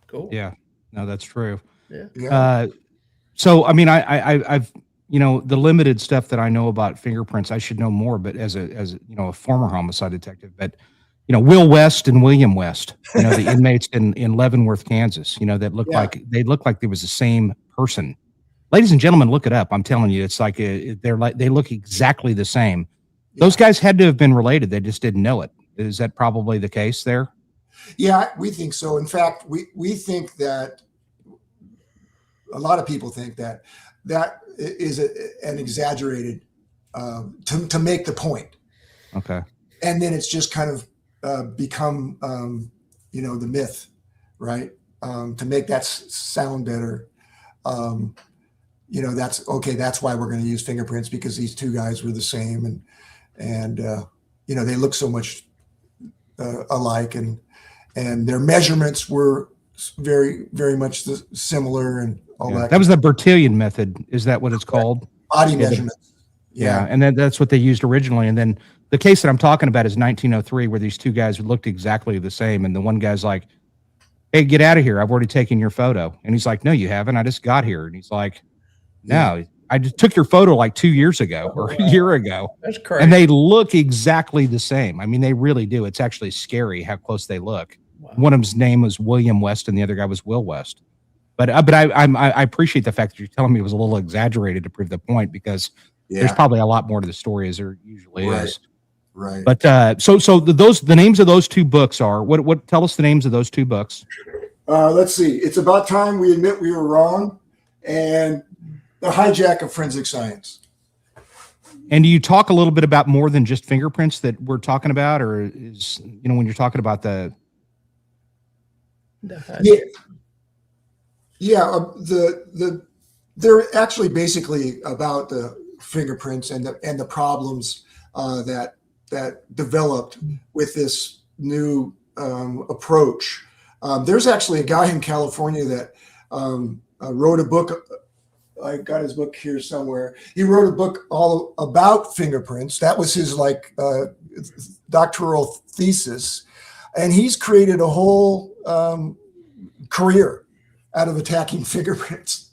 Cool. Yeah, no, that's true. Yeah. So, I mean, I've, the limited stuff that I know about fingerprints, I should know more, but as a former homicide detective, but, Will West and William West, the inmates in Leavenworth, Kansas, that looked like they was the same person. Ladies and gentlemen, look it up. I'm telling you, it's like they look exactly the same. Those guys had to have been related. They just didn't know it. Is that probably the case there? Yeah, we think so. In fact, we think that a lot of people think that is an exaggerated to make the point. Okay. And then it's just kind of become the myth, right? To make that sound better. That's okay. That's why we're going to use fingerprints, because these two guys were the same, and they look so much alike, and their measurements were very, very much similar, and all that. That was the Bertillon method. Is that what it's called? Body measurements. Yeah, and that's what they used originally. And then the case that I'm talking about is 1903, where these two guys looked exactly the same, and the one guy's like, "Hey, get out of here! I've already taken your photo." And he's like, "No, you haven't. I just got here." And he's like, "No, I just took your photo like 2 years ago or a year ago." That's crazy. And they look exactly the same. I mean, they really do. It's actually scary how close they look. Wow. One of them's name was William West, and the other guy was Will West. But I appreciate the fact that you're telling me it was a little exaggerated to prove the point, because there's probably a lot more to the story, as there usually is. Right. But so the names of those two books are what? Tell us the names of those two books. Let's see. It's About Time We Admit We Were Wrong, and The Hijack of Forensic Science. And do you talk a little bit about more than just fingerprints that we're talking about, or is when you're talking about they're actually basically about the fingerprints and the problems that developed with this new approach. There's actually a guy in California that wrote a book. I got his book here somewhere. He wrote a book all about fingerprints. That was his doctoral thesis, and he's created a whole career out of attacking fingerprints.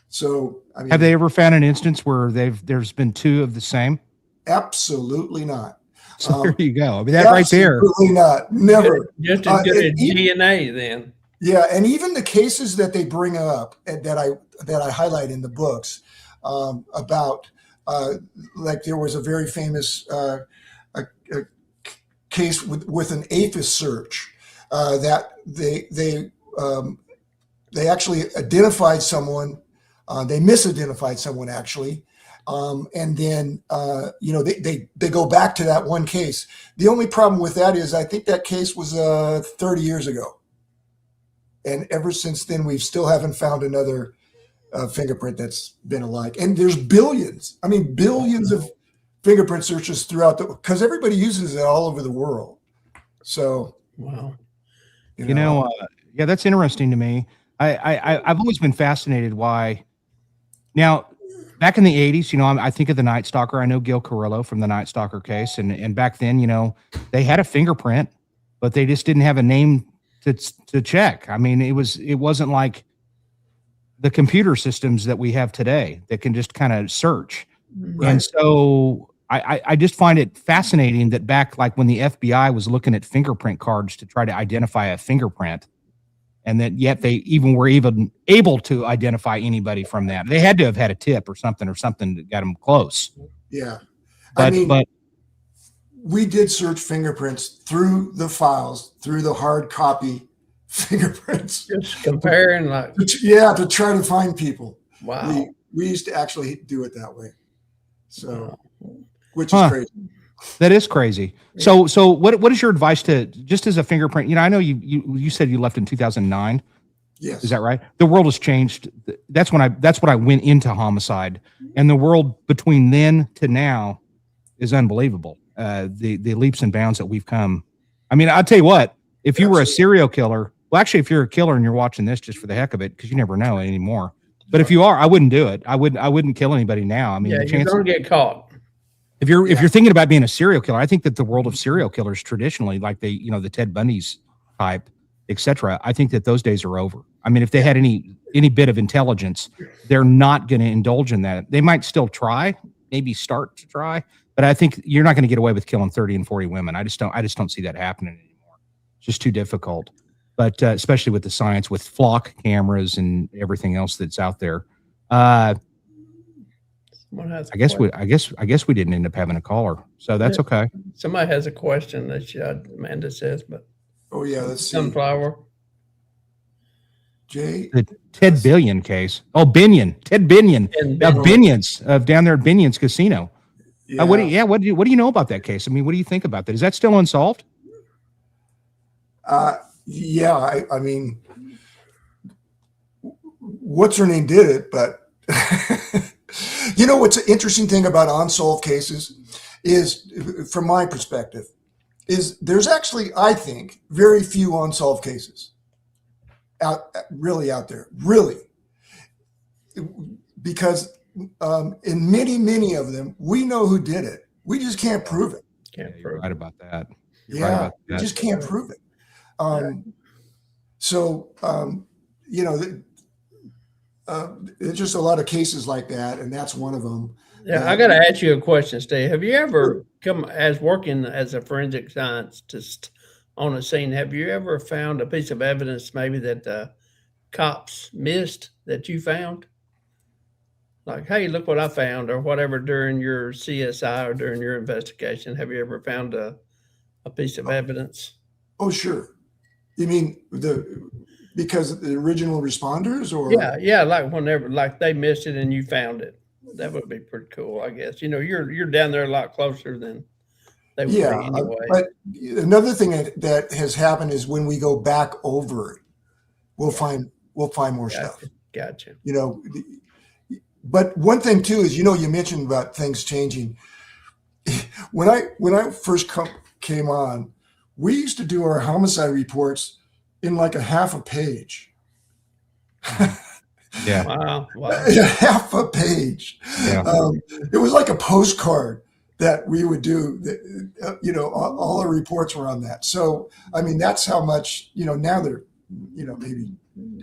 So, I mean, have they ever found an instance where there's been two of the same? Absolutely not. So there you go. I mean, that right there. Absolutely not. Never. Just as good as DNA then. Yeah, and even the cases that they bring up and that I highlight in the books about there was a very famous a case with an APHIS search that they actually identified someone, they misidentified someone actually, and then they go back to that one case. The only problem with that is I think that case was 30 years ago. And ever since then, we still haven't found another fingerprint that's been alike. And there's billions of fingerprint searches throughout because everybody uses it all over the world. So, wow. Yeah, that's interesting to me. I've always been fascinated why. Now, back in the 80s, I think of the Night Stalker. I know Gil Carrillo from the Night Stalker case. And back then, they had a fingerprint, but they just didn't have a name to check. I mean, it wasn't like the computer systems that we have today that can just kind of search. Right. And so I just find it fascinating that back like when the FBI was looking at fingerprint cards to try to identify a fingerprint, and that yet they were even able to identify anybody from that. They had to have had a tip or something that got them close. Yeah. But we did search fingerprints through the files, through the hard copy fingerprints. Just comparing to try to find people. Wow. We used to actually do it that way. So which is Huh. crazy. That is crazy. So what is your advice to, just as a fingerprint? I know you said you left in 2009. Yes. Is that right? The world has changed. That's when I went into homicide, and the world between then to now is unbelievable. The leaps and bounds that we've come. I mean, I'll tell you what, if you were a serial killer, well, actually, if you're a killer and you're watching this just for the heck of it, because you never know anymore. But if you are, I wouldn't do it. I wouldn't kill anybody now. I mean, the you're chance going to get caught. if you're thinking about being a serial killer, I think that the world of serial killers traditionally, like the Ted Bundy's type, etc. I think that those days are over. I mean, if they had any bit of intelligence, they're not going to indulge in that. They might still try, maybe start to try, but I think you're not going to get away with killing 30 and 40 women. I just don't see that happening anymore. It's just too difficult. But especially with the science, with flock cameras and everything else that's out there. I guess we didn't end up having a caller, so that's okay. Somebody has a question that Amanda says, but Oh yeah, let's see. sunflower. Jay, The Ted Billion case. Oh, Binion, Ted Binion, of Binion's, of down there at Binion's Casino. yeah. What do you know about that case? I mean, what do you think about that? Is that still unsolved? Yeah, I mean, what's her name did it, but what's an interesting thing about unsolved cases is, from my perspective, is there's actually, I think, very few unsolved cases out there, really, because in many of them, we know who did it. We just can't prove it. You're right about that. We just can't prove it. There's just a lot of cases like that, and that's one of them. Yeah, I got to ask you a question, Steve. Have you ever come as working as a forensic scientist on a scene? Have you ever found a piece of evidence maybe that the cops missed that you found? Like, hey, look what I found, or whatever during your CSI or during your investigation. Have you ever found a piece of evidence? Oh, sure. You mean because of the original responders, or? Yeah, like whenever, like they missed it and you found it. That would be pretty cool, I guess. You're down there a lot closer than they would be anyway. But another thing that has happened is when we go back over it, we'll find more stuff. Gotcha. But one thing too is, you mentioned about things changing. When I first came on, we used to do our homicide reports in like a half a page. Yeah. Wow. Half a page. Yeah. It was like a postcard that we would do. All the reports were on that. So, I mean, that's how much, now they're, maybe,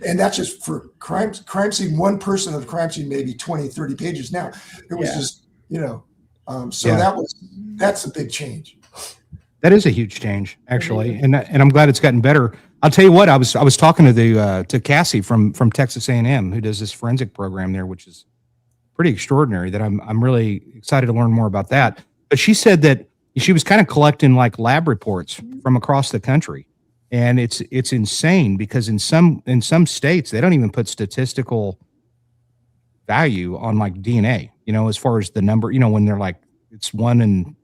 and that's just for crime scene, one person of the crime scene, maybe 20, 30 pages. Now it was just, that's a big change. That is a huge change, actually, and I'm glad it's gotten better. I'll tell you what, I was talking to Cassie from Texas A&M, who does this forensic program there, which is pretty extraordinary. That I'm really excited to learn more about that. But she said that she was kind of collecting like lab reports from across the country, and it's insane because in some states they don't even put statistical value on like DNA. As far as the number, when they're like it's 1 in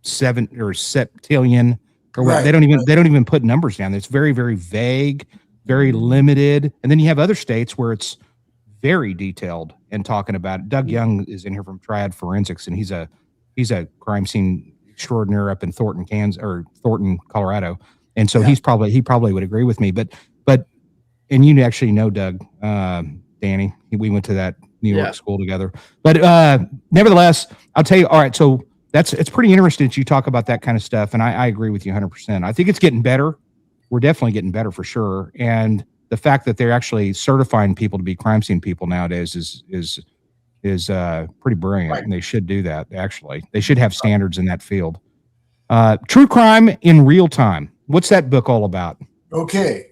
7 or septillion. Right. They don't even put numbers down. It's very, very vague, very limited. And then you have other states where it's very detailed and talking about it. Doug Young is in here from Triad Forensics, and he's a crime scene extraordinaire up in Thornton, Colorado. And so he probably would agree with me. But and you actually know Doug, Danny. We went to that New York school together. But nevertheless, I'll tell you. All right, so. It's pretty interesting that you talk about that kind of stuff, and I agree with you 100%. I think it's getting better. We're definitely getting better for sure. And the fact that they're actually certifying people to be crime scene people nowadays is pretty brilliant, right. And they should do that. Actually, they should have standards in that field. True Crime in Real Time. What's that book all about? Okay,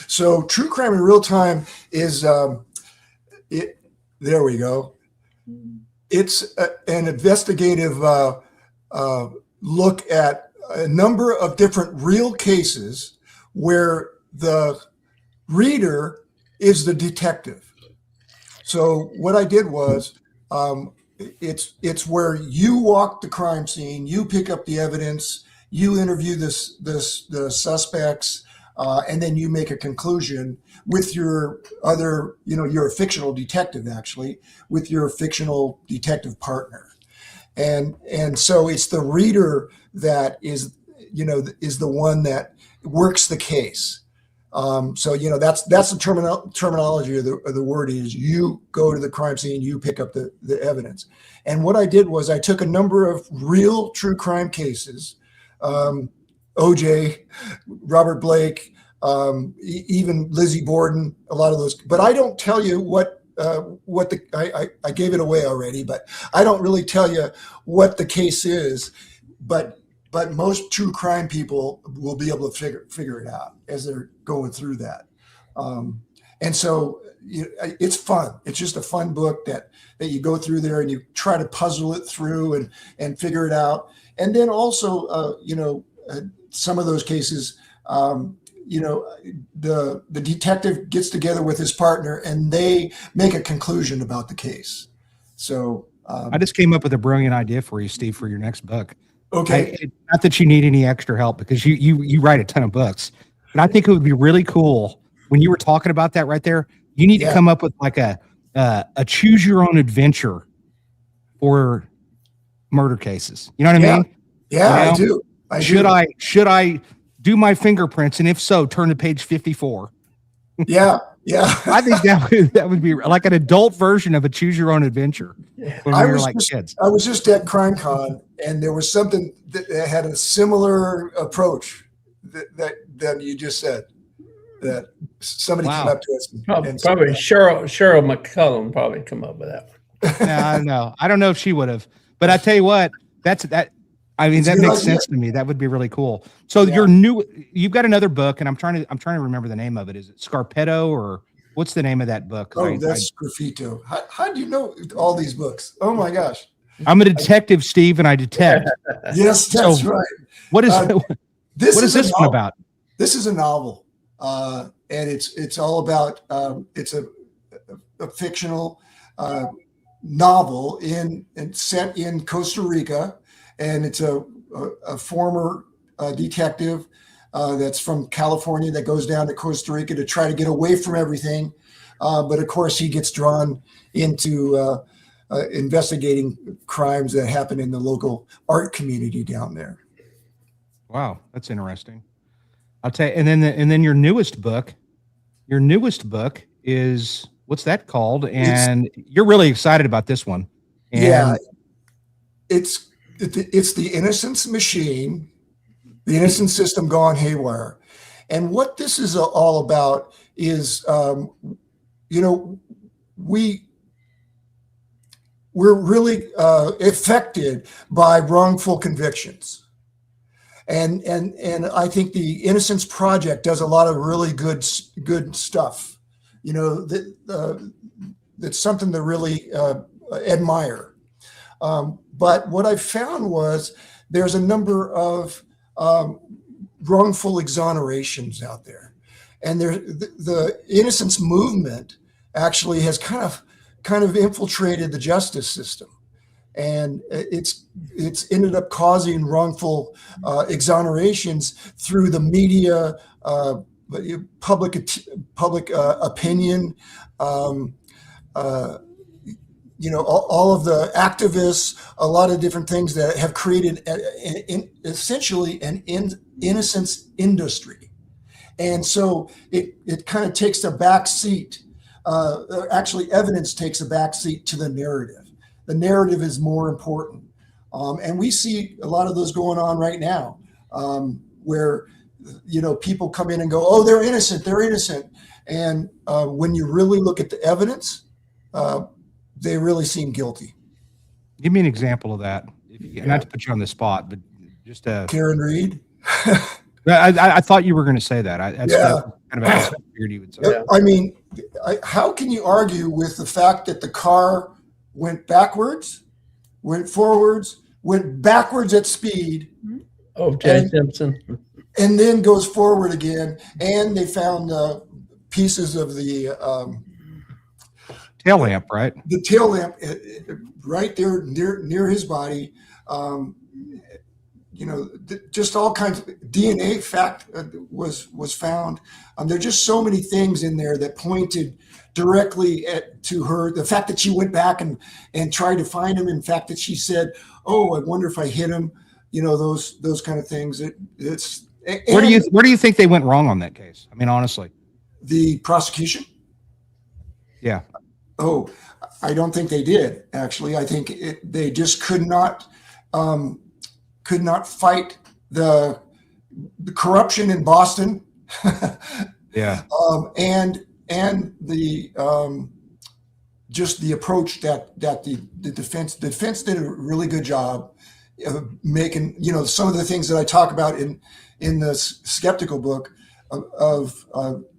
so True Crime in Real Time is There we go. It's an investigative look at a number of different real cases where the reader is the detective. So what I did was it's where you walk the crime scene, you pick up the evidence, you interview the suspects, and then you make a conclusion with your other, you're a fictional detective actually, with your fictional detective partner. And so it's the reader that is the one that works the case. So that's the terminology of the word is you go to the crime scene, you pick up the evidence. And what I did was I took a number of real true crime cases, OJ, Robert Blake, even Lizzie Borden, a lot of those. But I don't tell you I gave it away already, but I don't really tell you what the case is, but most true crime people will be able to figure it out as they're going through that. And so it's fun. It's just a fun book that you go through there and you try to puzzle it through and figure it out. And then also, some of those cases, the detective gets together with his partner and they make a conclusion about the case. So I just came up with a brilliant idea for you, Steve, for your next book. Okay. Not that you need any extra help because you write a ton of books, but I think it would be really cool when you were talking about that right there. You need to come up with like a choose your own adventure for murder cases. You know what I mean? Yeah, I do. Should I do my fingerprints? And if so, turn to page 54. Yeah. I think that would be like an adult version of a choose your own adventure when we were like kids. I was just at CrimeCon and there was something that had a similar approach that you just said, that somebody came up to us. Probably Cheryl McCullum probably come up with that one. Yeah, no, I don't know if she would have, but I tell you what, that makes sense to me. That would be really cool. So you've got another book, and I'm trying to remember the name of it. Is it Scarpetto or what's the name of that book? That's Graffito. How do you know all these books? Oh my gosh. I'm a detective, Steve, and I detect. Yes, that's right. What is this one about? This is a novel, and it's all about it's a fictional novel set in Costa Rica. And it's a former detective that's from California that goes down to Costa Rica to try to get away from everything. But of course, he gets drawn into investigating crimes that happen in the local art community down there. Wow, that's interesting. I'll tell you. And then your newest book is, what's that called? And you're really excited about this one. And it's the Innocence Machine, the Innocence System Gone Haywire. And what this is all about is, we're really affected by wrongful convictions. And I think the Innocence Project does a lot of really good stuff. That's something to really admire. But what I found was there's a number of wrongful exonerations out there, and the innocence movement actually has kind of infiltrated the justice system, and it's ended up causing wrongful exonerations through the media, public opinion. All of the activists, a lot of different things that have created essentially an innocence industry. And so it kind of takes a back seat. Actually, evidence takes a back seat to the narrative. The narrative is more important. And we see a lot of those going on right now, where, people come in and go, oh, they're innocent. And when you really look at the evidence, they really seem guilty. Give me an example of that. Not to put you on the spot, but just Karen Reed. I thought you were going to say that. That's kind of a weird you would say. Yeah. I mean, how can you argue with the fact that the car went backwards, went forwards, went backwards at speed? Oh, Jay Simpson. And then goes forward again, and they found pieces of the tail lamp, right? The tail lamp, right there near his body. Just all kinds of DNA fact was found. There are just so many things in there that pointed directly to her. The fact that she went back and tried to find him. In fact, that she said, "Oh, I wonder if I hit him." Those kind of things. Where do you think they went wrong on that case? I mean, honestly, the prosecution. Yeah. Oh, I don't think they did. Actually, I think they just could not fight the corruption in Boston. Yeah. And the just the approach that the defense did a really good job of making, some of the things that I talk about in the skeptical book of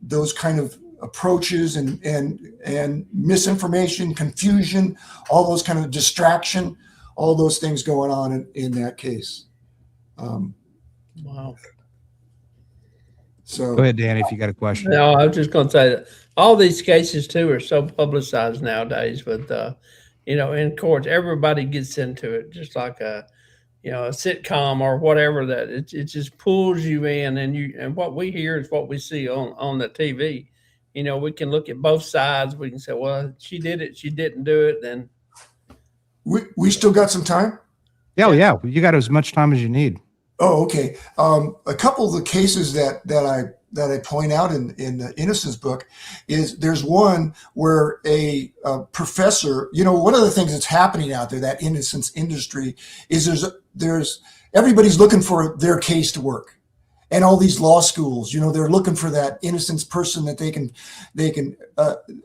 those kind of approaches and misinformation, confusion, all those kind of distraction, all those things going on in that case. Wow. So go ahead, Danny, if you got a question. No, I was just going to say that all these cases too are so publicized nowadays with, in courts, everybody gets into it, just like a sitcom or whatever, that it just pulls you in, and what we hear is what we see on the TV. We can look at both sides. We can say, well, she did it, she didn't do it. Then we still got some time. Yeah. You got as much time as you need. Oh, okay. A couple of the cases that I point out in the Innocence book is there's one where a professor, one of the things that's happening out there, that innocence industry, is there's everybody's looking for their case to work. And all these law schools, they're looking for that innocence person that they can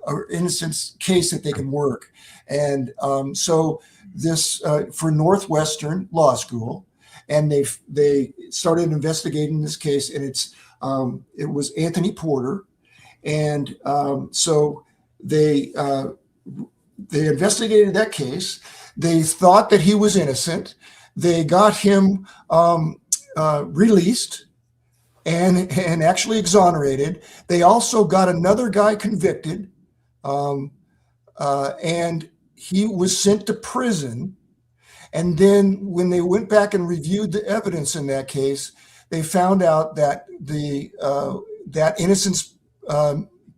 or innocence case that they can work. And so this for Northwestern Law School, and they started investigating this case, and it was Anthony Porter, and so they investigated that case. They thought that he was innocent. They got him released and actually exonerated. They also got another guy convicted, and he was sent to prison. And then when they went back and reviewed the evidence in that case, they found out that that innocence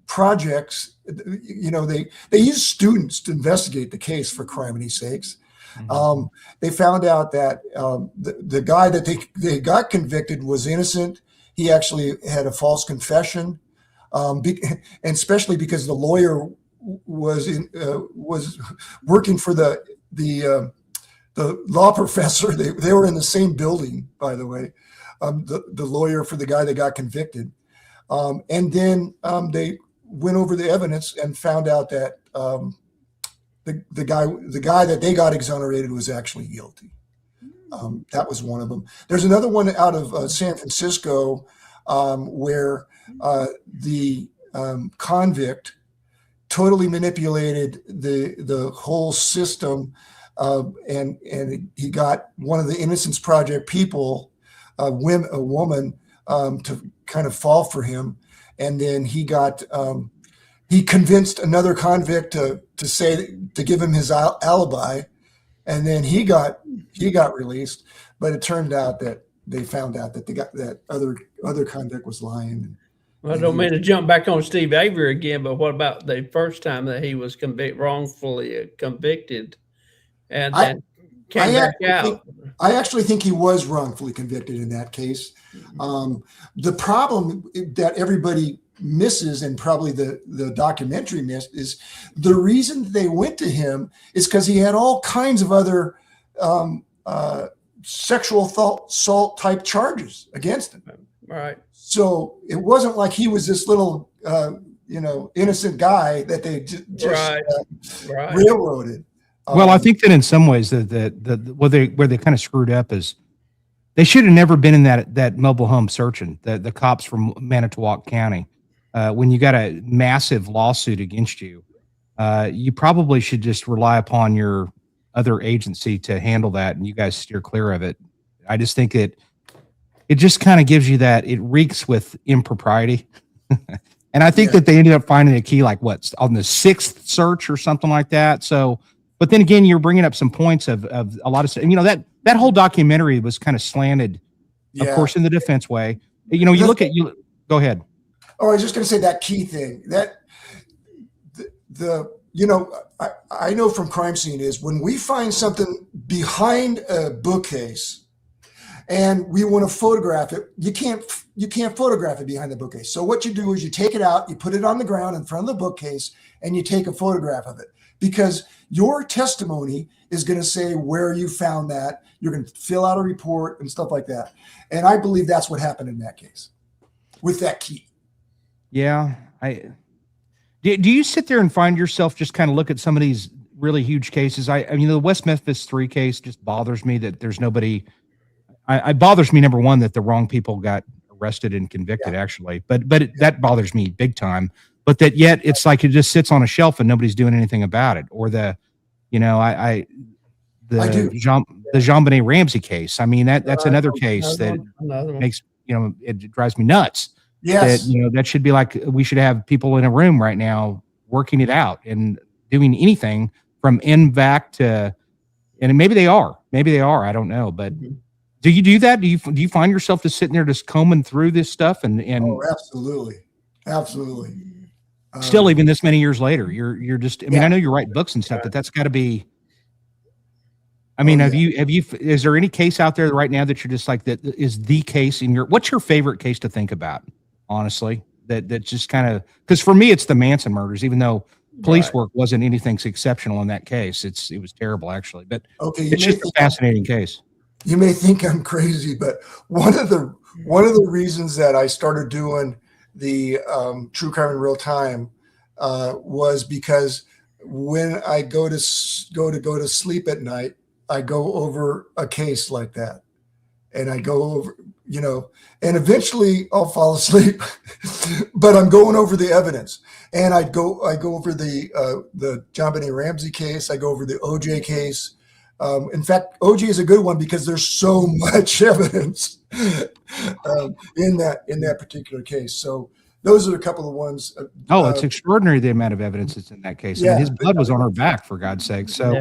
projects, they use students to investigate the case, for criminy sakes. Mm-hmm. They found out that the guy that they got convicted was innocent. He actually had a false confession, and especially because the lawyer was working for the law professor. They were in the same building, by the way, the lawyer for the guy that got convicted. And then they went over the evidence and found out that the guy that they got exonerated was actually guilty. That was one of them. There's another one out of San Francisco where the convict totally manipulated the whole system, and he got one of the Innocence Project people, a woman, to kind of fall for him, and then he convinced another convict to give him his alibi, and then he got released. But it turned out that they found out that that other convict was lying. I don't mean to jump back on Steve Avery again, but what about the first time that he was wrongfully convicted and then came back out? I actually think he was wrongfully convicted in that case. The problem that everybody misses, and probably the documentary missed, is the reason they went to him is because he had all kinds of other sexual assault type charges against him. Right. So it wasn't like he was this little, innocent guy that they just railroaded. Well, I think that in some ways where they kind of screwed up is they should have never been in that mobile home searching, the cops from Manitowoc County. When you got a massive lawsuit against you, you probably should just rely upon your other agency to handle that, and you guys steer clear of it. I just think it just kind of gives you that, it reeks with impropriety. And I think Yeah. that they ended up finding a key like what on the 6th search or something like that. So, but then again, you're bringing up some points of a lot of, that whole documentary was kind of slanted, of Yeah. course, in the defense way. You look at you. Go ahead. Oh, I was just going to say that key thing that I know from crime scene is when we find something behind a bookcase and we want to photograph it, you can't photograph it behind the bookcase. So what you do is you take it out, you put it on the ground in front of the bookcase, and you take a photograph of it, because your testimony is going to say where you found that. You're going to fill out a report and stuff like that. And I believe that's what happened in that case with that key. Yeah. Do you sit there and find yourself just kind of look at some of these really huge cases? I mean, the West Memphis 3 case just bothers me that there's nobody. It bothers me, number one, that the wrong people got arrested and convicted, actually. But that bothers me big time. But that yet it's like it just sits on a shelf and nobody's doing anything about it. Or the JonBenet Ramsey case. I mean, that's another case that makes, it drives me nuts. Yes. That, that should be like, we should have people in a room right now working it out and doing anything from NVAC to, and maybe they are, I don't know, but do you do that? Do you find yourself just sitting there just combing through this stuff and oh, absolutely. Still, even this many years later, you're just, I mean, I know you write books and stuff, but that's gotta be, I mean, is there any case out there right now that you're just like, that is the case what's your favorite case to think about? Honestly, that just kind of, because for me, it's the Manson murders, even though police work wasn't anything exceptional in that case. It was terrible, actually, but it's just a fascinating case. You may think I'm crazy, but one of the reasons that I started doing the true crime in real time was because when I go to sleep at night, I go over a case like that, and I go over, and eventually I'll fall asleep, but I'm going over the evidence, and I go over the JonBenet Ramsey case. I go over the OJ case. In fact, OJ is a good one because there's so much evidence in that particular case. So those are a couple of ones. It's extraordinary the amount of evidence that's in that case. I mean, his blood was on her back, for God's sake. So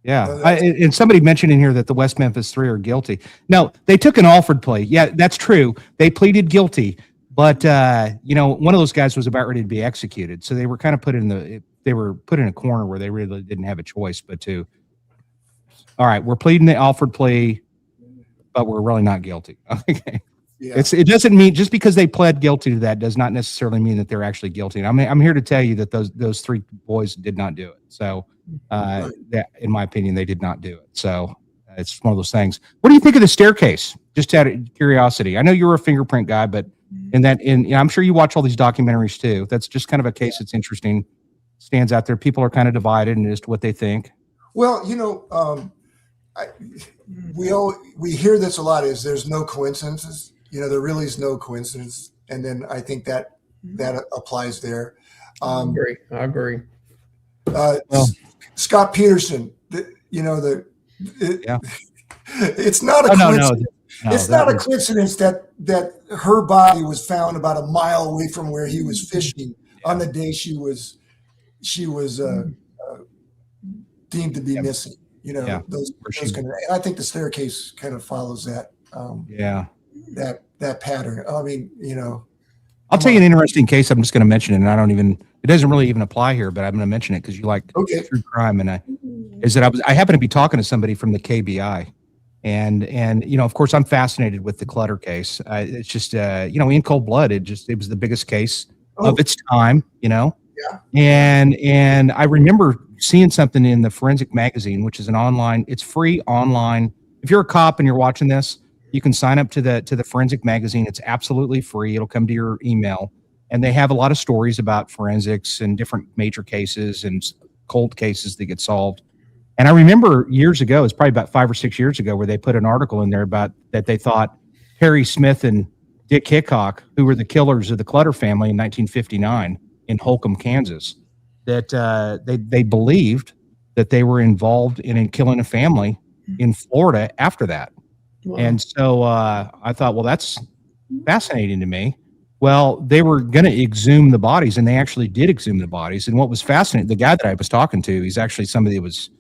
yeah. And somebody mentioned in here that the West Memphis 3 are guilty. No, they took an Alford plea. Yeah, that's true. They pleaded guilty, but one of those guys was about ready to be executed. So they were kind of put in a corner where they really didn't have a choice but to. All right, we're pleading the Alford plea, but we're really not guilty. Okay. Yeah. It doesn't mean just because they pled guilty to that does not necessarily mean that they're actually guilty. And I'm here to tell you that those 3 boys did not do it. So that, in my opinion, they did not do it. So it's one of those things. What do you think of the staircase? Just out of curiosity. I know you're a fingerprint guy, but I'm sure you watch all these documentaries too. That's just kind of a case that's interesting, stands out there. People are kind of divided in as to what they think. Well, we hear this a lot, is there's no coincidences. There really is no coincidence. And then I think that applies there. I agree. Scott Peterson, it's not a coincidence. No, it's not a coincidence that her body was found about a mile away from where he was fishing on the day she was deemed to be missing. Those kind of, and I think the staircase kind of follows that. That pattern. I mean, I'll tell you an interesting case. I'm just going to mention it, and it doesn't really even apply here, but I'm going to mention it because you like true crime, and I happen to be talking to somebody from the KBI, and of course I'm fascinated with the Clutter case. It's just in cold blood. It was the biggest case of its time. And I remember seeing something in the Forensic Magazine, which is it's free online. If you're a cop and you're watching this, you can sign up to the Forensic Magazine. It's absolutely free. It'll come to your email, and they have a lot of stories about forensics and different major cases and cold cases that get solved. And I remember years ago, it's probably about 5 or 6 years ago, where they put an article in there about that they thought Harry Smith and Dick Hickok, who were the killers of the Clutter family in 1959 in Holcomb, Kansas, that they believed that they were involved in killing a family in Florida after that. Wow. And so I thought, well, that's fascinating to me. Well, they were going to exhume the bodies, and they actually did exhume the bodies. And what was fascinating, the guy that I was talking to, he's actually somebody that was,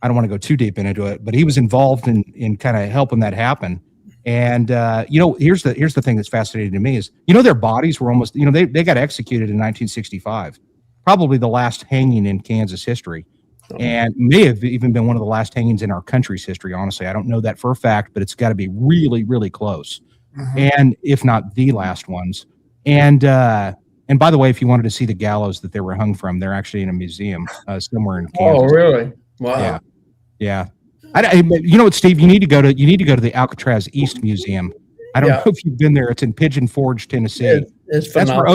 I don't want to go too deep into it, but he was involved in kind of helping that happen. And here's the thing that's fascinating to me is, their bodies were almost, they got executed in 1965, probably the last hanging in Kansas history, and may have even been one of the last hangings in our country's history. Honestly, I don't know that for a fact, but it's got to be really, really close. And if not the last ones. And by the way, if you wanted to see the gallows that they were hung from, they're actually in a museum somewhere in Kansas. Oh, really? Wow. Yeah. You know what, Steve? You need to go to the Alcatraz East Museum. I don't know if you've been there. It's in Pigeon Forge, Tennessee. It's that's where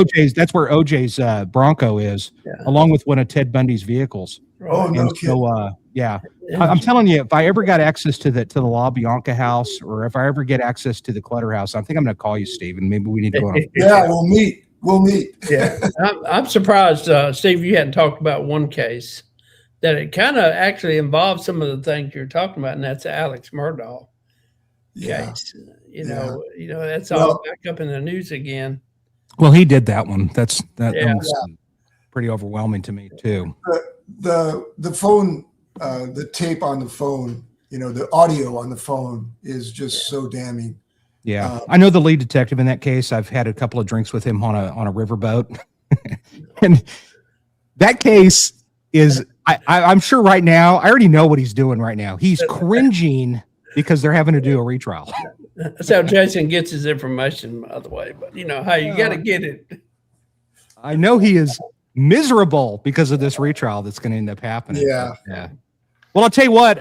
OJ's Bronco is, along with one of Ted Bundy's vehicles. Oh, no kidding. So, I'm telling you, if I ever got access to the La Bianca house, or if I ever get access to the Clutter house, I think I'm going to call you, Steve, and maybe we need to go on. Yeah, we'll meet. Yeah, I'm surprised, Steve, you hadn't talked about one case that it kind of actually involves some of the things you're talking about, and that's the Alex Murdaugh case. That's all back up in the news again. Well, he did that one. That one's pretty overwhelming to me too. The phone, the tape on the phone, the audio on the phone is just so damning. Yeah, I know the lead detective in that case. I've had a couple of drinks with him on a riverboat, and that case is. I'm sure right now, I already know what he's doing right now. He's cringing because they're having to do a retrial. That's how Jason gets his information, by the way. But how you got to get it. I know he is miserable because of this retrial that's going to end up happening. Yeah. Well, I'll tell you what.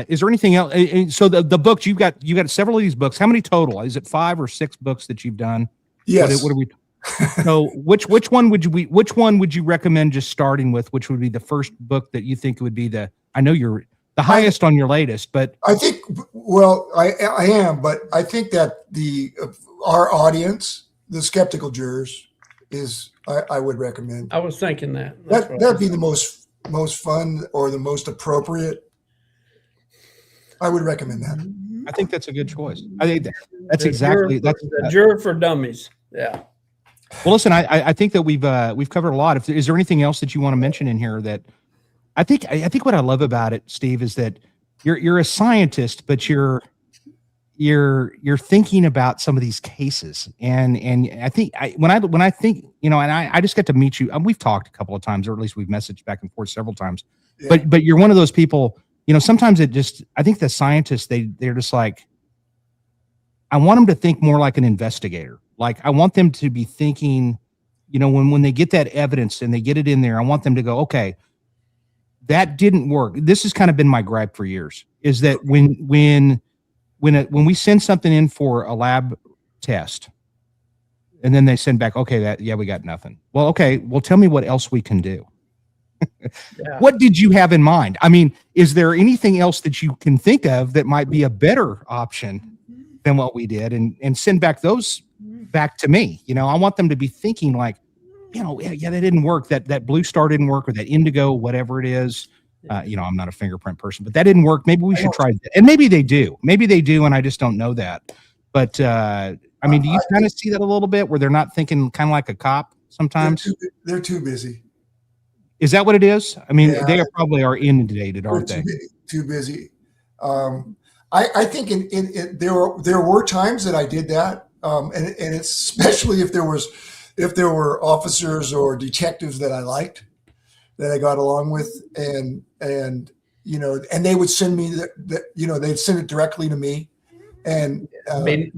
Is there anything else? So the books you've got several of these books. How many total? Is it 5 or 6 books that you've done? Yes. What are we? So which one would you recommend just starting with? Which would be the first book that you think would be I know you're the highest on your latest, but I think, well, I am, but I think that our audience, the skeptical jurors, is I would recommend. I was thinking that'd be the most fun or the most appropriate. I would recommend that. I think that's a good choice. I think that's the Juror for Dummies. Yeah. Well, listen, I think that we've covered a lot. Is there anything else that you want to mention in here that I think what I love about it, Steve, is that you're a scientist, but you're thinking about some of these cases, and I think when I think, and I just got to meet you. We've talked a couple of times, or at least we've messaged back and forth several times. Yeah. But you're one of those people. Sometimes I think the scientists they're just like, I want them to think more like an investigator. Like I want them to be thinking, when they get that evidence and they get it in there, I want them to go, okay, that didn't work. This has kind of been my gripe for years, is that when we send something in for a lab test and then they send back, okay, we got nothing. Well, okay, well, tell me what else we can do. Yeah. What did you have in mind? I mean, is there anything else that you can think of that might be a better option than what we did, and send back those back to me? I want them to be thinking like, that didn't work. That blue star didn't work, or that indigo, whatever it is. I'm not a fingerprint person, but that didn't work. Maybe we should try that. And maybe they do, and I just don't know that. But do you kind of see that a little bit where they're not thinking kind of like a cop sometimes? They're too busy. Is that what it is? I mean, they probably are inundated, aren't they? Too busy. I think there were times that I did that, and it's especially if there were officers or detectives that I liked, that I got along with, and they would send me they'd send it directly to me, and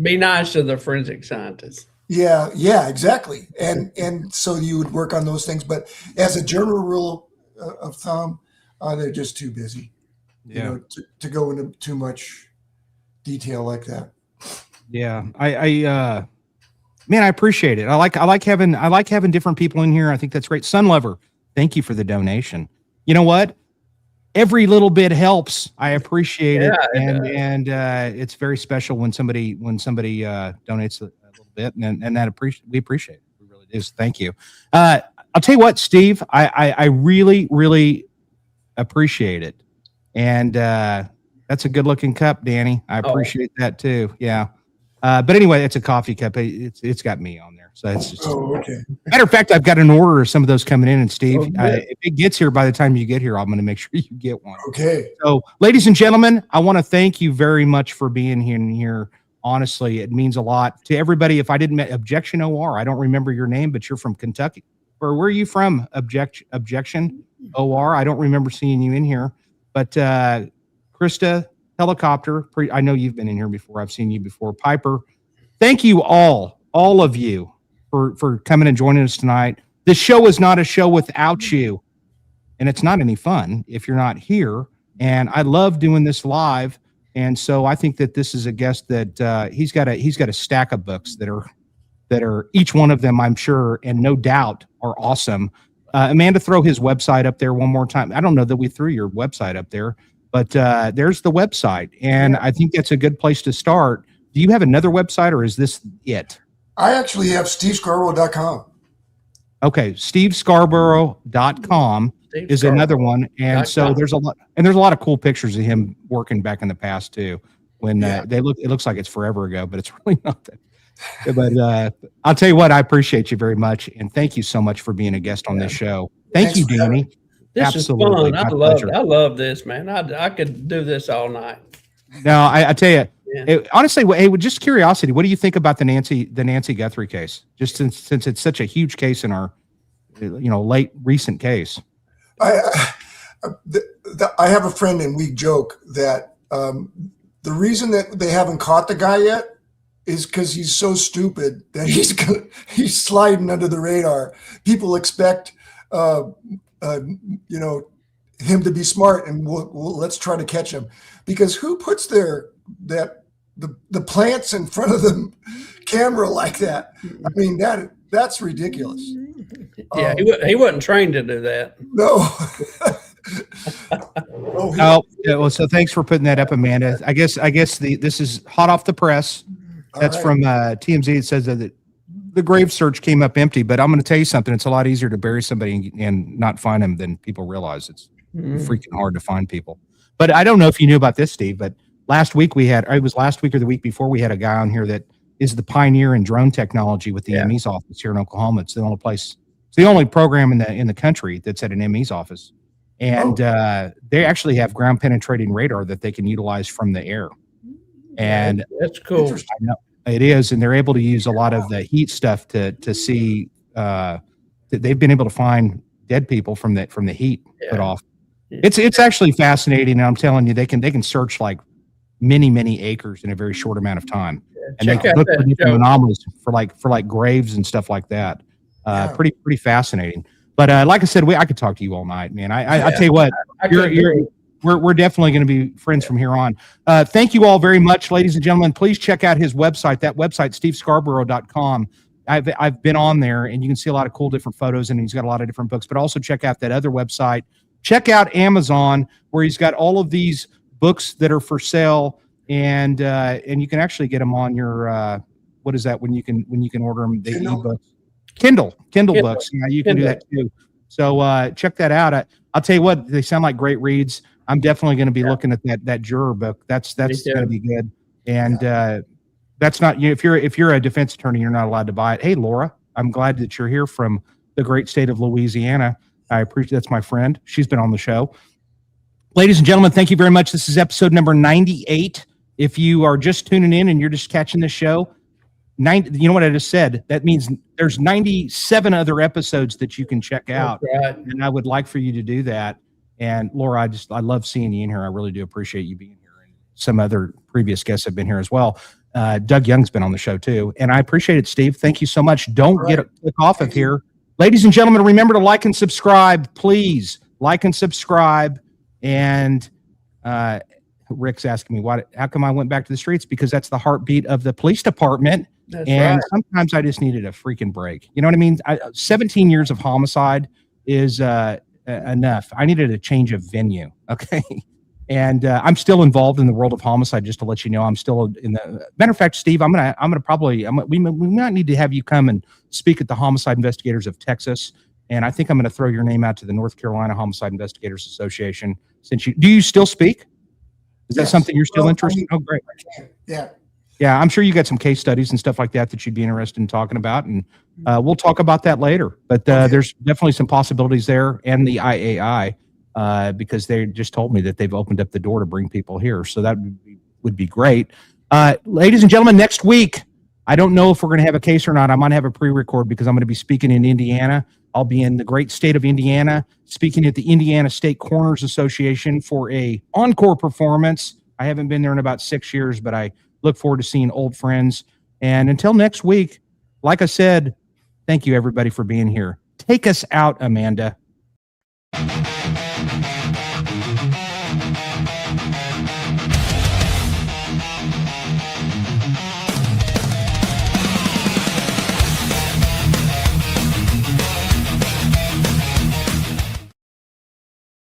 be nice to the forensic scientists. Yeah, exactly. And so you would work on those things, but as a general rule of thumb, they're just too busy, to go into too much detail like that. Yeah, I appreciate it. I like having different people in here. I think that's great. Sunlover, thank you for the donation. You know what? Every little bit helps. I appreciate it, and it's very special when somebody donates a little bit, and that we appreciate it. We really do. Thank you. I'll tell you what, Steve, I really, really appreciate it, and that's a good looking cup, Danny. I appreciate that too. Yeah. But anyway, it's a coffee cup. It's got me on there. So it's just, Oh, okay. matter of fact, I've got an order of some of those coming in. And Steve, Oh, good. if it gets here by the time you get here, I'm going to make sure you get one. Okay. So, ladies and gentlemen, I want to thank you very much for being here. Honestly, it means a lot to everybody. If I didn't Objection OR, I don't remember your name, but you're from Kentucky. Or where are you from? Objection OR. I don't remember seeing you in here. But Krista, Helicopter, I know you've been in here before. I've seen you before. Piper, thank you all of you for coming and joining us tonight. This show is not a show without you, and it's not any fun if you're not here. And I love doing this live, and so I think that this is a guest that he's got a stack of books that are each one of them, I'm sure, and no doubt, are awesome. Amanda, throw his website up there one more time. I don't know that we threw your website up there, but there's the website, and I think that's a good place to start. Do you have another website, or is this it? I actually have stevescarborough.com. Okay, stevescarborough.com is another one, and so there's a lot of cool pictures of him working back in the past too. When it looks like it's forever ago, but it's really not that. But I'll tell you what, I appreciate you very much, and thank you so much for being a guest on this show. Thank you, Danny. This Absolutely. is fun. I love this, man. I could do this all night. No, I tell you, honestly, with just curiosity, what do you think about the Nancy Guthrie case? Just since it's such a huge case in our, late recent case. I have a friend, and we joke that the reason that they haven't caught the guy yet is because he's so stupid that he's sliding under the radar. People expect, him to be smart, and let's try to catch him. Because who puts the plants in front of the camera like that? I mean, that's ridiculous. Yeah, he wasn't trained to do that. No. Well, so thanks for putting that up, Amanda. I guess this is hot off the press. That's right. From TMZ. It says that the grave search came up empty, but I'm going to tell you something. It's a lot easier to bury somebody and not find them than people realize. It's freaking hard to find people. But I don't know if you knew about this, Steve, but last week or the week before, we had a guy on here that is the pioneer in drone technology with the ME's office here in Oklahoma. It's the only place, it's the only program in the country that's at an ME's office. And they actually have ground penetrating radar that they can utilize from the air. And that's cool. I know it is. And they're able to use a lot of the heat stuff to see, they've been able to find dead people from the heat put off. It's actually fascinating. And I'm telling you, they can search like many acres in a very short amount of time. And they can look for different anomalies for like graves and stuff like that. Pretty fascinating. But like I said, I could talk to you all night, man. I tell you what, we're definitely going to be friends from here on. Thank you all very much, ladies and gentlemen. Please check out his website. That website, stevescarborough.com. I've been on there, and you can see a lot of cool different photos, and he's got a lot of different books. But also check out that other website. Check out Amazon, where he's got all of these books that are for sale, and you can actually get them on your what is that when you can order them, the ebooks. Kindle books. You can do that too. So check that out. I'll tell you what, they sound like great reads. I'm definitely going to be looking at that juror book. That's going to be good. And that's not, if you're a defense attorney, you're not allowed to buy it. Hey, Laura, I'm glad that you're here from the great state of Louisiana. I appreciate that's my friend. She's been on the show. Ladies and gentlemen, thank you very much. This is episode number 98. If you are just tuning in and you're just catching the show, you know what I just said? That means there's 97 other episodes that you can check out. Right. And I would like for you to do that. And Laura, I love seeing you in here. I really do appreciate you being here. And some other previous guests have been here as well. Doug Young's been on the show too. And I appreciate it, Steve. Thank you so much. Don't get a click off of here. Ladies and gentlemen, remember to like and subscribe. Please like and subscribe. And Rick's asking me, how come I went back to the streets? Because that's the heartbeat of the police department. That's right. Sometimes I just needed a freaking break. You know what I mean? 17 years of homicide is enough. I needed a change of venue. Okay. And I'm still involved in the world of homicide, just to let you know. I'm still in the matter of fact, Steve, we might need to have you come and speak at the Homicide Investigators of Texas. And I think I'm going to throw your name out to the North Carolina Homicide Investigators Association. Do you still speak? Is that something you're still interested in? Oh, great. Yeah. Yeah, I'm sure you got some case studies and stuff like that that you'd be interested in talking about, and we'll talk about that later. But Okay. there's definitely some possibilities there, and the IAI, because they just told me that they've opened up the door to bring people here, so that would be great. Ladies and gentlemen, next week, I don't know if we're going to have a case or not. I might have a pre-record because I'm going to be speaking in Indiana. I'll be in the great state of Indiana, speaking at the Indiana State Coroners Association for a encore performance. I haven't been there in about 6 years, but I look forward to seeing old friends. And until next week, like I said, thank you everybody for being here. Take us out, Amanda.